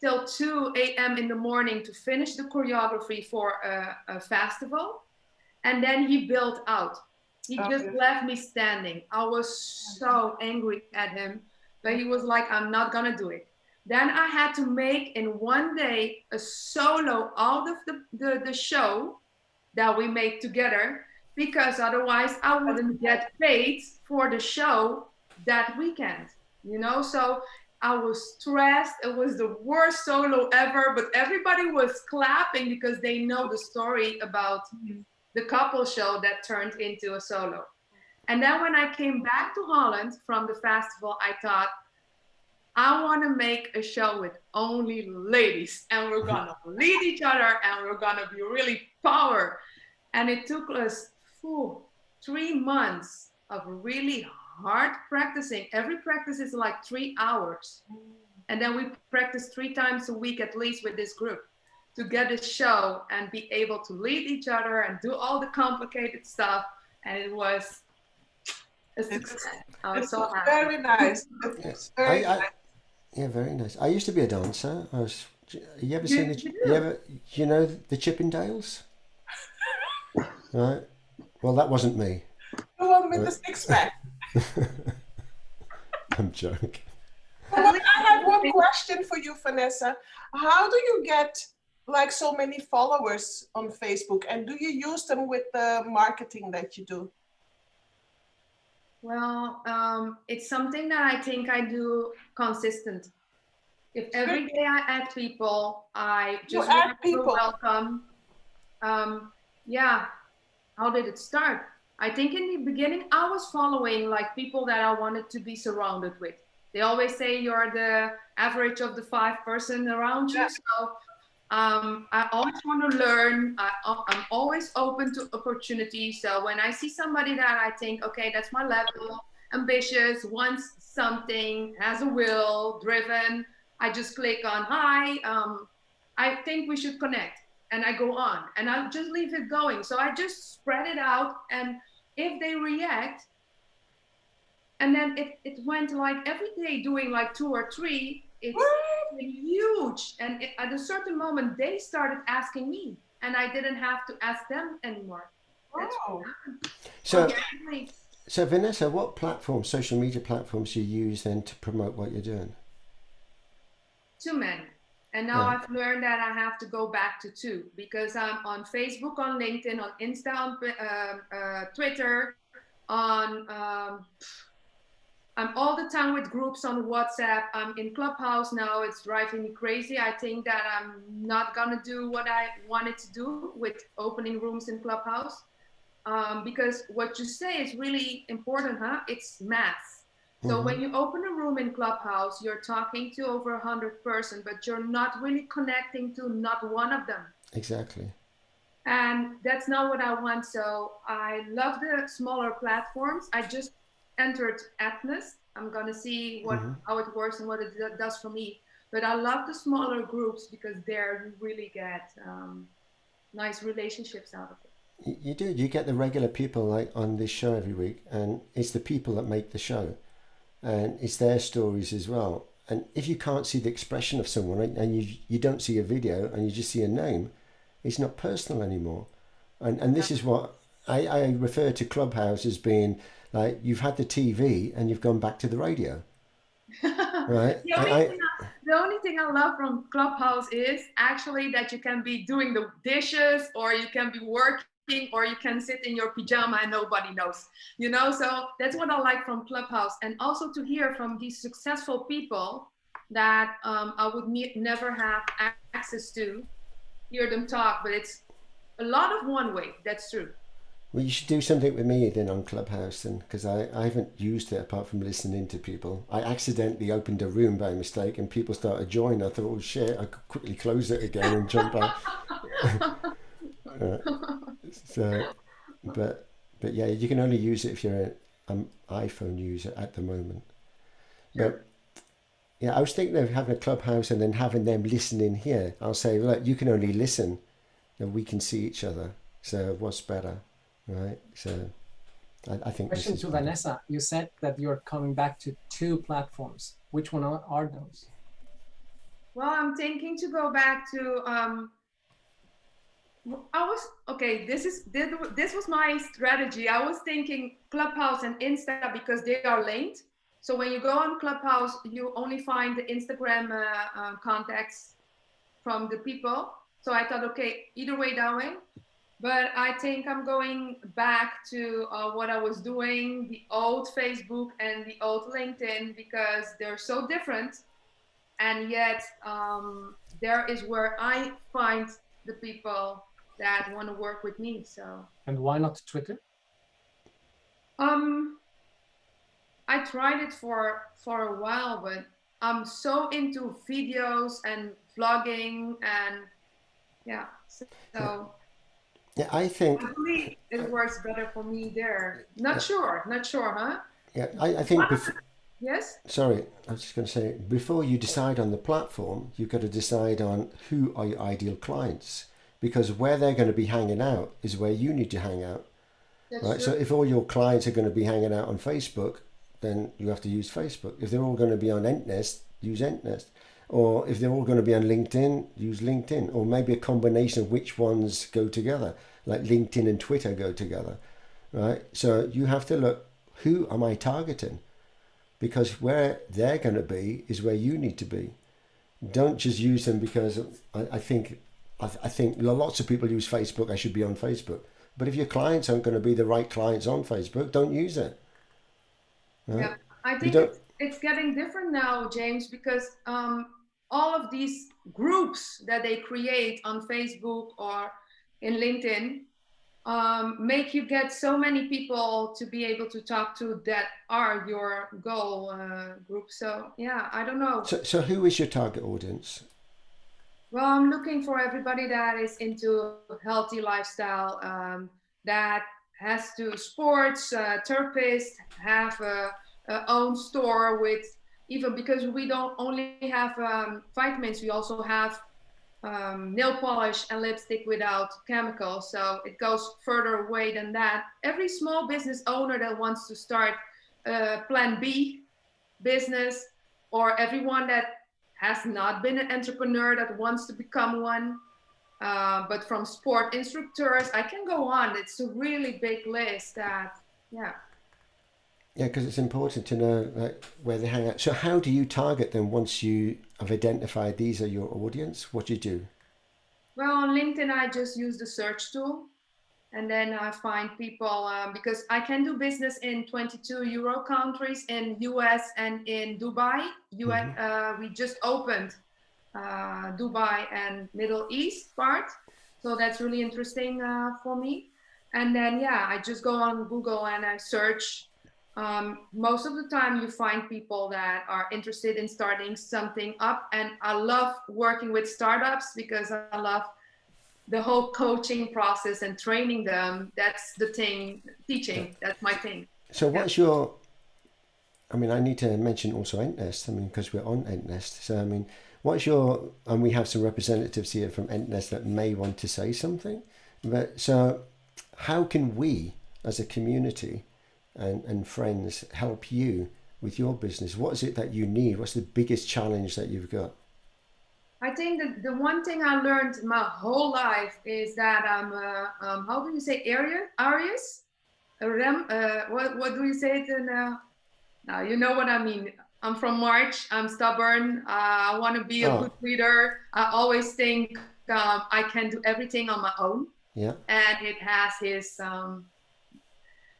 F: till 2 a.m. in the morning to finish the choreography for a festival. And then he built out. He just left me standing. I was so angry at him, but he was like, I'm not gonna do it. Then I had to make in one day a solo out of the show that we made together, because otherwise I wouldn't get paid for the show that weekend, you know? So I was stressed. It was the worst solo ever, but everybody was clapping because they know the story about the couple show that turned into a solo. And then when I came back to Holland from the festival, I thought, I want to make a show with only ladies, and we're gonna lead each other, and we're gonna be really power. And it took us 3 months of really hard practicing. Every practice is like 3 hours. And then we practice 3 times a week at least with this group to get a show and be able to lead each other and do all the complicated stuff. And it was a success. I was so happy.
J: Very nice. It's very nice.
A: Yeah, very nice. I used to be a dancer. You ever seen you know the Chippendales? Right. Well, that wasn't me.
J: The one with the six-pack.
A: I'm joking.
J: Well, I have one question for you, Vanessa. How do you get like so many followers on Facebook, and do you use them with the marketing that you do?
F: Well, it's something that I think I do consistent. If every day I add people, I just want to welcome. Yeah, how did it start? I think in the beginning, I was following like people that I wanted to be surrounded with. They always say you're the average of the 5 person around you. So I always want to learn. I'm always open to opportunities. So when I see somebody that I think, okay, that's my level, ambitious, wants something, has a will, driven, I just click on hi. I think we should connect, and I go on, and I just leave it going. So I just spread it out, and if they react, and then it went like every day doing like 2 or 3. It's huge. And at a certain moment, they started asking me, and I didn't have to ask them anymore.
J: Wow.
A: So Vanessa, what platforms, social media platforms, do you use then to promote what you're doing?
F: Too many. And now I've learned that I have to go back to 2, because I'm on Facebook, on LinkedIn, on Insta, on Twitter, on I'm all the time with groups on WhatsApp. I'm in Clubhouse now. It's driving me crazy. I think that I'm not gonna do what I wanted to do with opening rooms in Clubhouse, because what you say is really important, huh? It's math. So when you open a room in Clubhouse, you're talking to over 100 persons, but you're not really connecting to not one of them.
A: Exactly.
F: And that's not what I want. So I love the smaller platforms. I just entered Atlas. I'm gonna see how it works and what it does for me. But I love the smaller groups because there you really get nice relationships out of it.
A: You do. You get the regular people like on this show every week, and it's the people that make the show, and it's their stories as well. And if you can't see the expression of someone, right, and you don't see a video and you just see a name, it's not personal anymore. And this is what I refer to Clubhouse as being. Like, you've had the TV and you've gone back to the radio, right?
F: The only thing I love from Clubhouse is actually that you can be doing the dishes, or you can be working, or you can sit in your pajama and nobody knows, you know? So that's what I like from Clubhouse. And also to hear from these successful people that I would never have access to, hear them talk, but it's a lot of one way, that's true.
A: Well, you should do something with me then on Clubhouse then, because I haven't used it apart from listening to people. I accidentally opened a room by mistake and people started joining. I thought, oh shit, I could quickly close it again and jump out. So, but yeah, you can only use it if you're an iPhone user at the moment. But yeah, I was thinking of having a Clubhouse and then having them listen in here. I'll say, look, you can only listen and we can see each other. So what's better? Right, so I think.
K: Question to Vanessa. You said that you're coming back to 2 platforms. Which one are those?
F: Well, I'm thinking to go back to. This was my strategy. I was thinking Clubhouse and Insta because they are linked. So when you go on Clubhouse, you only find the Instagram contacts from the people. So I thought, okay, either way, that way. But I think I'm going back to what I was doing, the old Facebook and the old LinkedIn, because they're so different. And yet there is where I find the people that want to work with me. So.
K: And why not Twitter?
F: I tried it for a while, but I'm so into videos and vlogging, and yeah, so
A: Yeah, I think.
F: I believe it works better for me there. Not sure, huh?
A: Yeah, I think.
F: Yes.
A: Sorry, I was just going to say, before you decide on the platform, you've got to decide on who are your ideal clients, because where they're going to be hanging out is where you need to hang out.
F: That's
A: right.
F: true.
A: So if all your clients are going to be hanging out on Facebook, then you have to use Facebook. If they're all going to be on 𝗪𝗡𝗏, use 𝗪𝗏𝗏. Or if they're all going to be on LinkedIn, use LinkedIn. Or maybe a combination of which ones go together, like LinkedIn and Twitter go together, right? So you have to look, who am I targeting? Because where they're going to be is where you need to be. Don't just use them because I think lots of people use Facebook. I should be on Facebook. But if your clients aren't going to be the right clients on Facebook, don't use it. Right?
F: Yeah, I think it's getting different now, James, because all of these groups that they create on Facebook or in LinkedIn make you get so many people to be able to talk to that are your goal group. So yeah, I don't know.
A: So who is your target audience?
F: Well, I'm looking for everybody that is into healthy lifestyle, that has to sports, therapists, have a own store with, even because we don't only have vitamins, we also have nail polish and lipstick without chemicals. So it goes further away than that. Every small business owner that wants to start plan B business, or everyone that has not been an entrepreneur that wants to become one, but from sport instructors, I can go on. It's a really big list that, yeah.
A: Yeah, because it's important to know like where they hang out. So how do you target them once you have identified these are your audience? What do you do?
F: Well, on LinkedIn, I just use the search tool. And then I find people, because I can do business in 22 Euro countries, in US and in Dubai. We just opened Dubai and Middle East part. So that's really interesting for me. And then, yeah, I just go on Google and I search. Most of the time you find people that are interested in starting something up. And I love working with startups because I love the whole coaching process and training them. That's the thing, teaching, that's my thing.
A: So what's your, I mean, I need to mention also 𝗪𝗏𝗏, I mean, because we're on 𝗪𝗏𝗏. So, I mean, what's your, and we have some representatives here from 𝗪𝗏𝗏 that may want to say something. But so how can we as a community and friends help you with your business? What is it that you need? What's the biggest challenge that you've got?
F: I think that the one thing I learned my whole life is that I'm, how do you say Aries? What do you say it in, now you know what I mean. I'm from March, I'm stubborn, I want to be a good leader. I always think I can do everything on my own.
A: Yeah.
F: And it has his,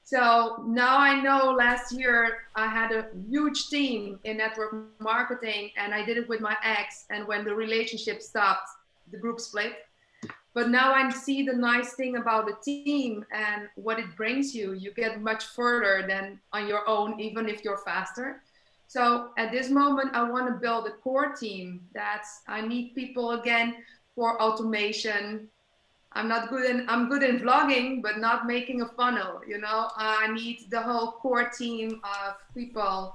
F: so now I know last year I had a huge team in network marketing and I did it with my ex. And when the relationship stopped, the group split. But now I see the nice thing about the team and what it brings you. You get much further than on your own, even if you're faster. So at this moment, I want to build a core team. I need people again for automation. I'm good in vlogging, but not making a funnel, you know. I need the whole core team of people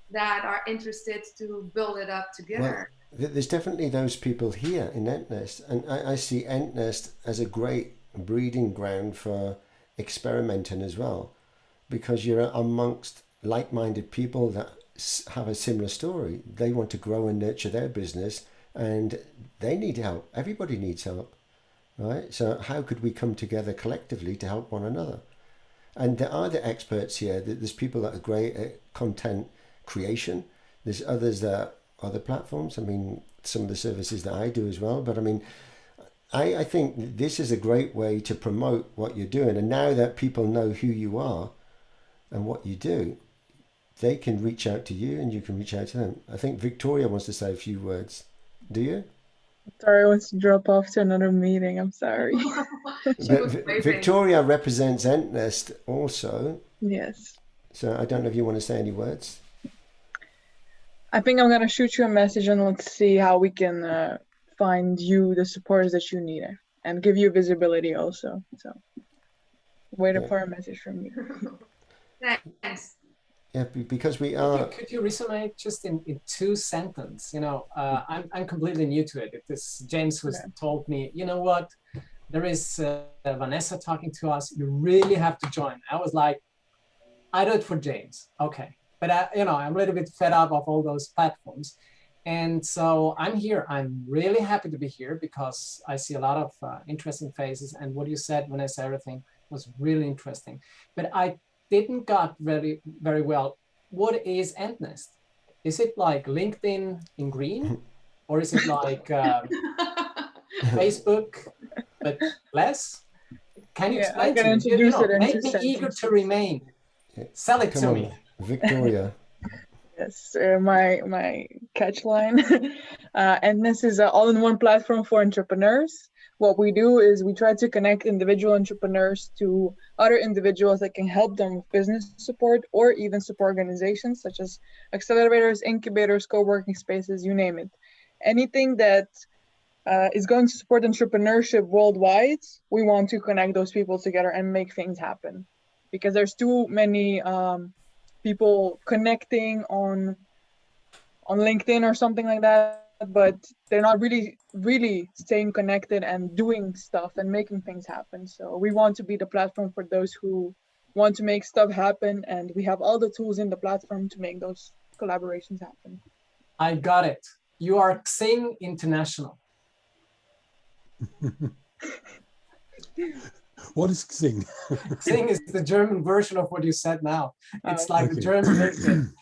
F: that are interested to build it up together.
A: Well, there's definitely those people here in 𝗪𝗏𝗏, and I see 𝗪𝗏𝗏 as a great breeding ground for experimenting as well, because you're amongst like-minded people that have a similar story. They want to grow and nurture their business, and they need help. Everybody needs help. Right? So how could we come together collectively to help one another? And there are the experts here. There's people that are great at content creation. There's others that are other platforms. I mean, some of the services that I do as well. But I mean, I think this is a great way to promote what you're doing. And now that people know who you are and what you do, they can reach out to you and you can reach out to them. I think Victoria wants to say a few words. Do you?
L: Sorry, I want to drop off to another meeting. I'm sorry.
A: But Victoria represents 𝗪𝗏𝗏 also.
L: Yes.
A: So I don't know if you want to say any words.
L: I think I'm gonna shoot you a message and let's see how we can find you the supporters that you need and give you visibility also. So waiting for a message from you.
F: Thanks.
A: Yeah, because we are.
K: Could you resume just in 2 sentences? You know, I'm completely new to it. It is James who told me, you know what, there is Vanessa talking to us. You really have to join. I was like, I do it for James. Okay. But, you know, I'm a little bit fed up of all those platforms. And so I'm here. I'm really happy to be here because I see a lot of interesting faces. And what you said, Vanessa, everything was really interesting. But I didn't got very well. What is Endnest? Is it like LinkedIn in green? Or is it like Facebook, but less? Can you explain to me? You know, make me eager to remain. Sell it to me.
A: Victoria.
L: Yes, my catch line. And this is an all-in-one platform for entrepreneurs. What we do is we try to connect individual entrepreneurs to other individuals that can help them with business support or even support organizations such as accelerators, incubators, co-working spaces, you name it. Anything that is going to support entrepreneurship worldwide, we want to connect those people together and make things happen. Because there's too many people connecting on LinkedIn or something like that, but they're not really staying connected and doing stuff and making things happen. So we want to be the platform for those who want to make stuff happen, and we have all the tools in the platform to make those collaborations happen.
K: I got it. You are Xing International.
I: What is Xing?
K: Xing is the German version of what you said now. It's like the German LinkedIn.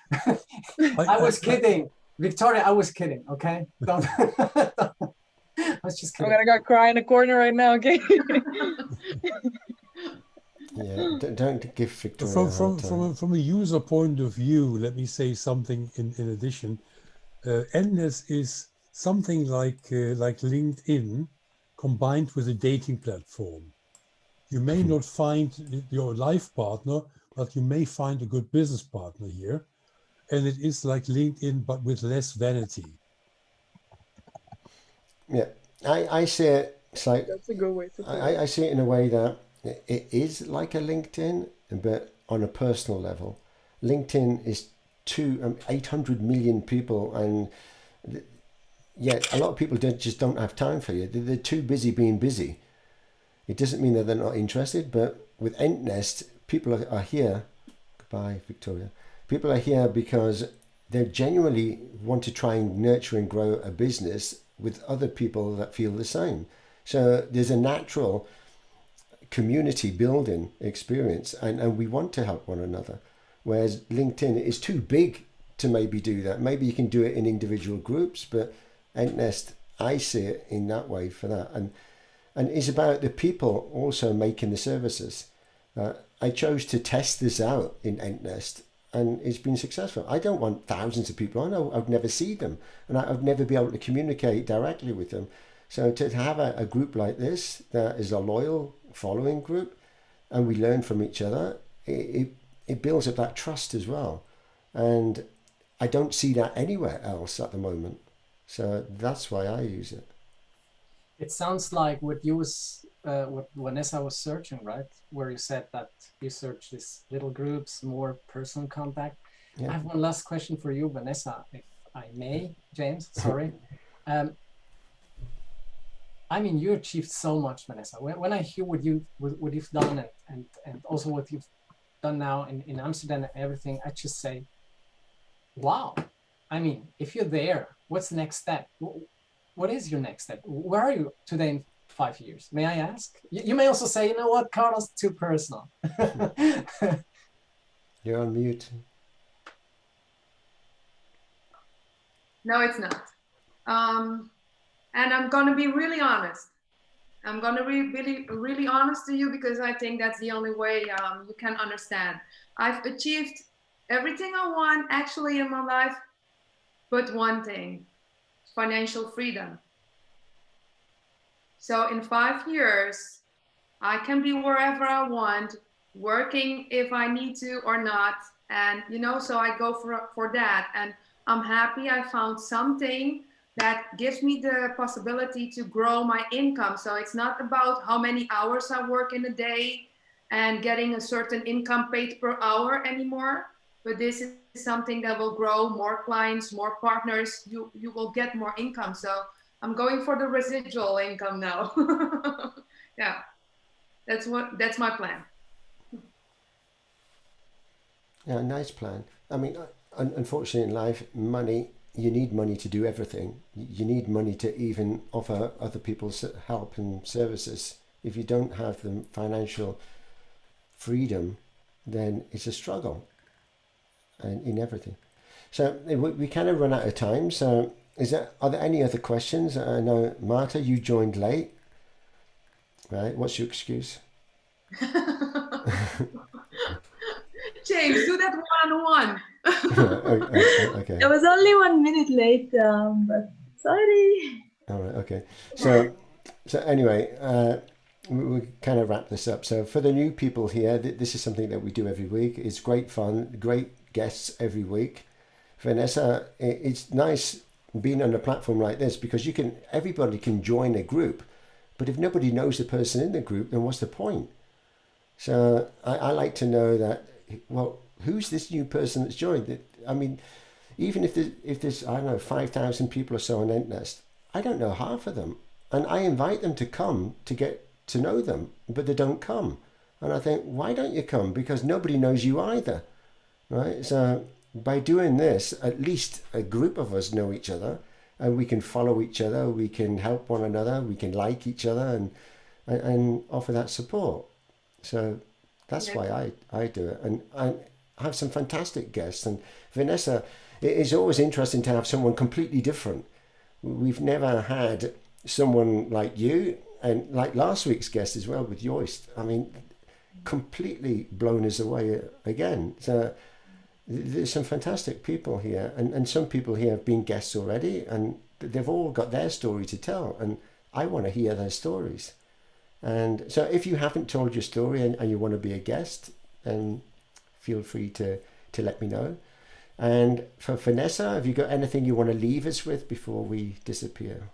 K: I was kidding. Victoria, I was kidding, okay? Don't. I was just kidding.
L: I'm gonna cry in the corner right now, okay?
A: Yeah, don't give Victoria
I: from a user point of view, let me say something in addition. Endnest is something like LinkedIn combined with a dating platform. You may not find your life partner, but you may find a good business partner here. And it is like LinkedIn, but with less vanity.
A: Yeah, I see it. It's like,
L: that's a good way to put it.
A: I see it in a way that it is like a LinkedIn, but on a personal level. LinkedIn is 800 million people, and yet a lot of people just don't have time for you. They're too busy being busy. It doesn't mean that they're not interested, but with Endnest, people are here. Goodbye, Victoria. People are here because they genuinely want to try and nurture and grow a business with other people that feel the same. So there's a natural community building experience, and we want to help one another. Whereas LinkedIn is too big to maybe do that. Maybe you can do it in individual groups, but Endnest, I see it in that way for that. And it's about the people also making the services. I chose to test this out in Endnest, and it's been successful. I don't want thousands of people. I know I'd never see them, and I'd never be able to communicate directly with them. So to have a group like this that is a loyal following group, and we learn from each other, it builds up that trust as well. And I don't see that anywhere else at the moment. So that's why I use it.
K: It sounds like what Vanessa was searching, right? Where you said that you search these little groups, more personal contact. Yeah. I have one last question for you, Vanessa, if I may, James, sorry. I mean, you achieved so much, Vanessa. When I hear what you've done and also what you've done now in Amsterdam and everything, I just say, wow. I mean, if you're there, what's the next step? What is your next step? Where are you today in 5 years? May I ask? You may also say, you know what, Carlos, too personal.
A: You're on mute.
F: No, it's not. And I'm going to be really honest. I'm going to be really honest to you, because I think that's the only way you can understand. I've achieved everything I want actually in my life, but one thing: financial freedom. So in 5 years, I can be wherever I want, working if I need to or not. And, you know, so I go for that. And I'm happy I found something that gives me the possibility to grow my income. So it's not about how many hours I work in a day and getting a certain income paid per hour anymore. But this is something that will grow more clients, more partners. You will get more income. So I'm going for the residual income now. Yeah, that's my plan.
A: Yeah, nice plan. I mean, unfortunately in life, you need money to do everything. You need money to even offer other people help and services. If you don't have the financial freedom, then it's a struggle and in everything. So we kind of run out of time. So are there any other questions? I know, Marta, you joined late, right? What's your excuse?
F: James, do that one-on-one.
A: Okay.
M: I was only 1 minute late, but sorry.
A: All right. Okay. So anyway, we kind of wrap this up. So for the new people here, this is something that we do every week. It's great fun, great guests every week. Vanessa, it's nice being on a platform like this because everybody can join a group, but if nobody knows the person in the group, then what's the point? So I like to know that, well, who's this new person that's joined? I mean, even if there's I don't know, 5,000 people or so on Entnest, I don't know half of them, and I invite them to come to get to know them, but they don't come, and I think, why don't you come? Because nobody knows you either, right? So by doing this, at least a group of us know each other, and we can follow each other, we can help one another, we can like each other, and offer that support. So that's why I do it, and I have some fantastic guests. And Vanessa, it is always interesting to have someone completely different. We've never had someone like you, and like last week's guest as well with Joyce. I mean, completely blown us away again. So there's some fantastic people here, and some people here have been guests already, and they've all got their story to tell, and I want to hear their stories. And so if you haven't told your story and you want to be a guest, then feel free to let me know. And for Vanessa, have you got anything you want to leave us with before we disappear?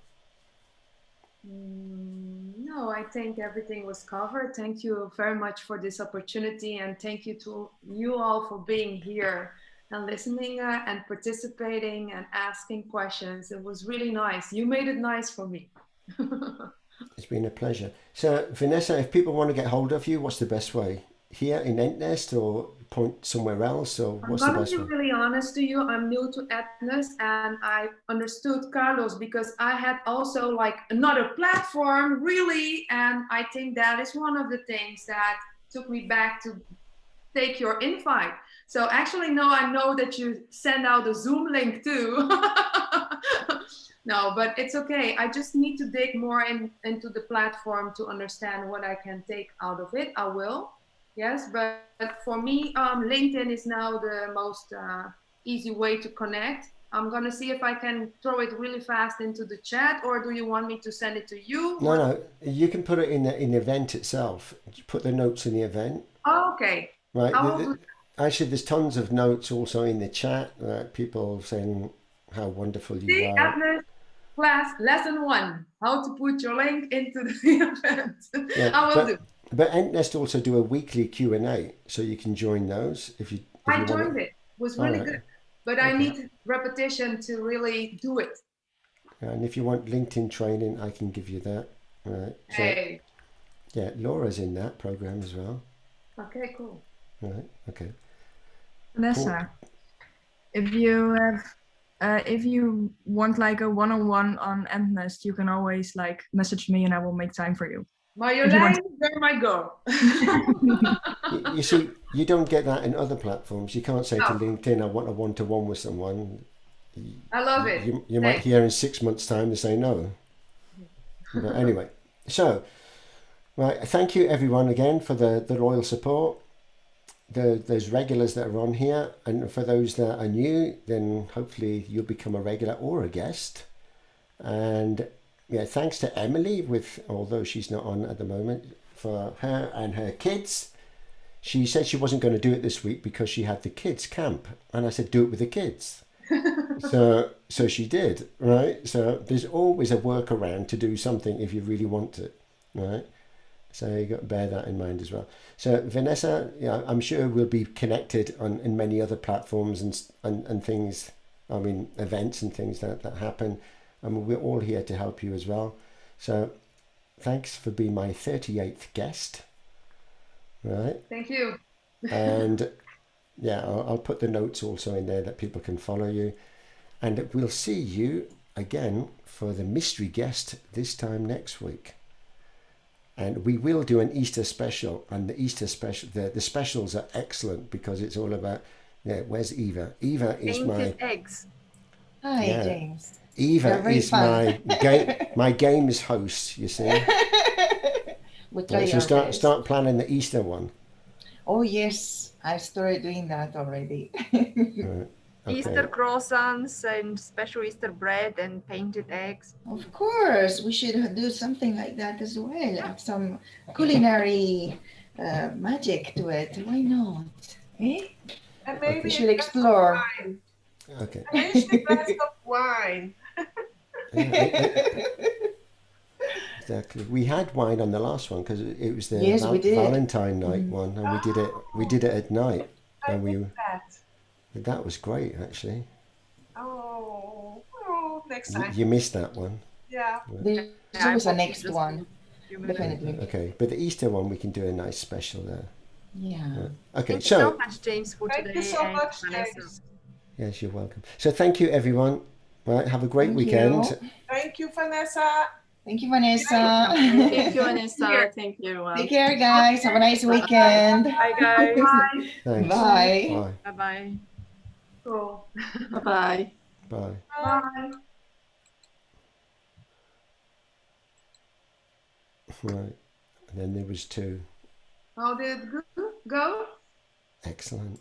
F: No, I think everything was covered. Thank you very much for this opportunity, and thank you to you all for being here and listening and participating and asking questions. It was really nice. You made it nice for me.
A: It's been a pleasure. So Vanessa, if people want to get hold of you, what's the best way? Here in Entnest, or point somewhere else, or what's the best way?
F: I'm going to be really honest to you. I'm new to Entnest, and I understood Carlos because I had also like another platform, really, and I think that is one of the things that took me back to take your invite. So actually, now I know that you send out a Zoom link too. No, but it's okay. I just need to dig more into the platform to understand what I can take out of it. I will, yes. But for me, LinkedIn is now the most easy way to connect. I'm gonna see if I can throw it really fast into the chat, or do you want me to send it to you?
A: No, you can put it in the event itself. Put the notes in the event.
F: Oh, okay.
A: Right. Actually, there's tons of notes also in the chat. People saying how wonderful you are.
F: Class lesson 1: how to put your link into the event.
A: Yeah,
F: I will do.
A: But Entnest also do a weekly Q&A, so you can join those if you.
F: I joined it. It was really good, but I need repetition to really do it.
A: And if you want LinkedIn training, I can give you that. Right. So,
F: hey.
A: Yeah, Laura's in that program as well.
F: Okay, cool.
A: Right. Okay.
N: Vanessa, if you want like a one-on-one on Entnest, you can always like message me and I will make time for you.
F: Marjolein, there my girl.
A: You see, you don't get that in other platforms. You can't say to LinkedIn, I want a one-to-one with someone.
F: I love it.
A: You might hear in 6 months' time to say no. But anyway, so, right, thank you everyone again for the loyal support. Those regulars that are on here, and for those that are new, then hopefully you'll become a regular or a guest. And yeah, thanks to Emily, although she's not on at the moment, for her and her kids. She said she wasn't going to do it this week because she had the kids camp, and I said do it with the kids. So she did, right? So there's always a workaround to do something if you really want it, right? So you got to bear that in mind as well. So Vanessa, yeah, I'm sure we'll be connected on in many other platforms and things. I mean, events and things that happen, and we're all here to help you as well. So thanks for being my 38th guest, right?
F: Thank you.
A: And yeah, I'll put the notes also in there that people can follow you. And we'll see you again for the mystery guest this time next week. And we will do an Easter special. And the Easter special, the specials are excellent because it's all about, yeah, where's Eva? Eva is
H: Painted eggs.
B: Hi,
A: yeah,
B: James.
A: Eva is my games host, you see.
B: We'll try
A: So
B: our best.
A: start planning the Easter one.
B: Oh, yes. I started doing that already.
A: Right. Okay.
H: Easter croissants and special Easter bread and painted eggs.
B: Of course, we should do something like that as well. Add some culinary magic to it. Why not? Eh?
J: And maybe
B: We should explore.
A: Okay.
J: A glass of wine.
A: Exactly. We had wine on the last one because it was the
B: Yes, we did.
A: Valentine night one, and we did it at night, and
J: That.
A: that was great actually.
J: Oh, next
A: You,
J: time.
A: you missed that one.
J: Yeah.
B: There's always a next one. Definitely.
A: Okay, but the Easter one we can do a nice special there.
B: Yeah.
A: Okay,
H: Thank you so much, James, for
J: Thank
H: today.
J: you so
H: and
J: much,
H: Vanessa.
J: James.
A: Yes, you're welcome. So thank you everyone. Right, have a great
B: Thank
A: weekend.
B: you.
J: Thank you, Vanessa.
B: Thank you, Vanessa.
C: Thank you, Vanessa. Thank you.
B: Take care, guys. Have a nice weekend.
H: Bye, guys.
A: Thanks.
B: Bye.
A: Bye.
H: Bye-bye.
F: Cool.
C: Bye-bye.
A: Bye.
F: Bye.
A: Right. And then there was two.
F: How did it go?
A: Excellent.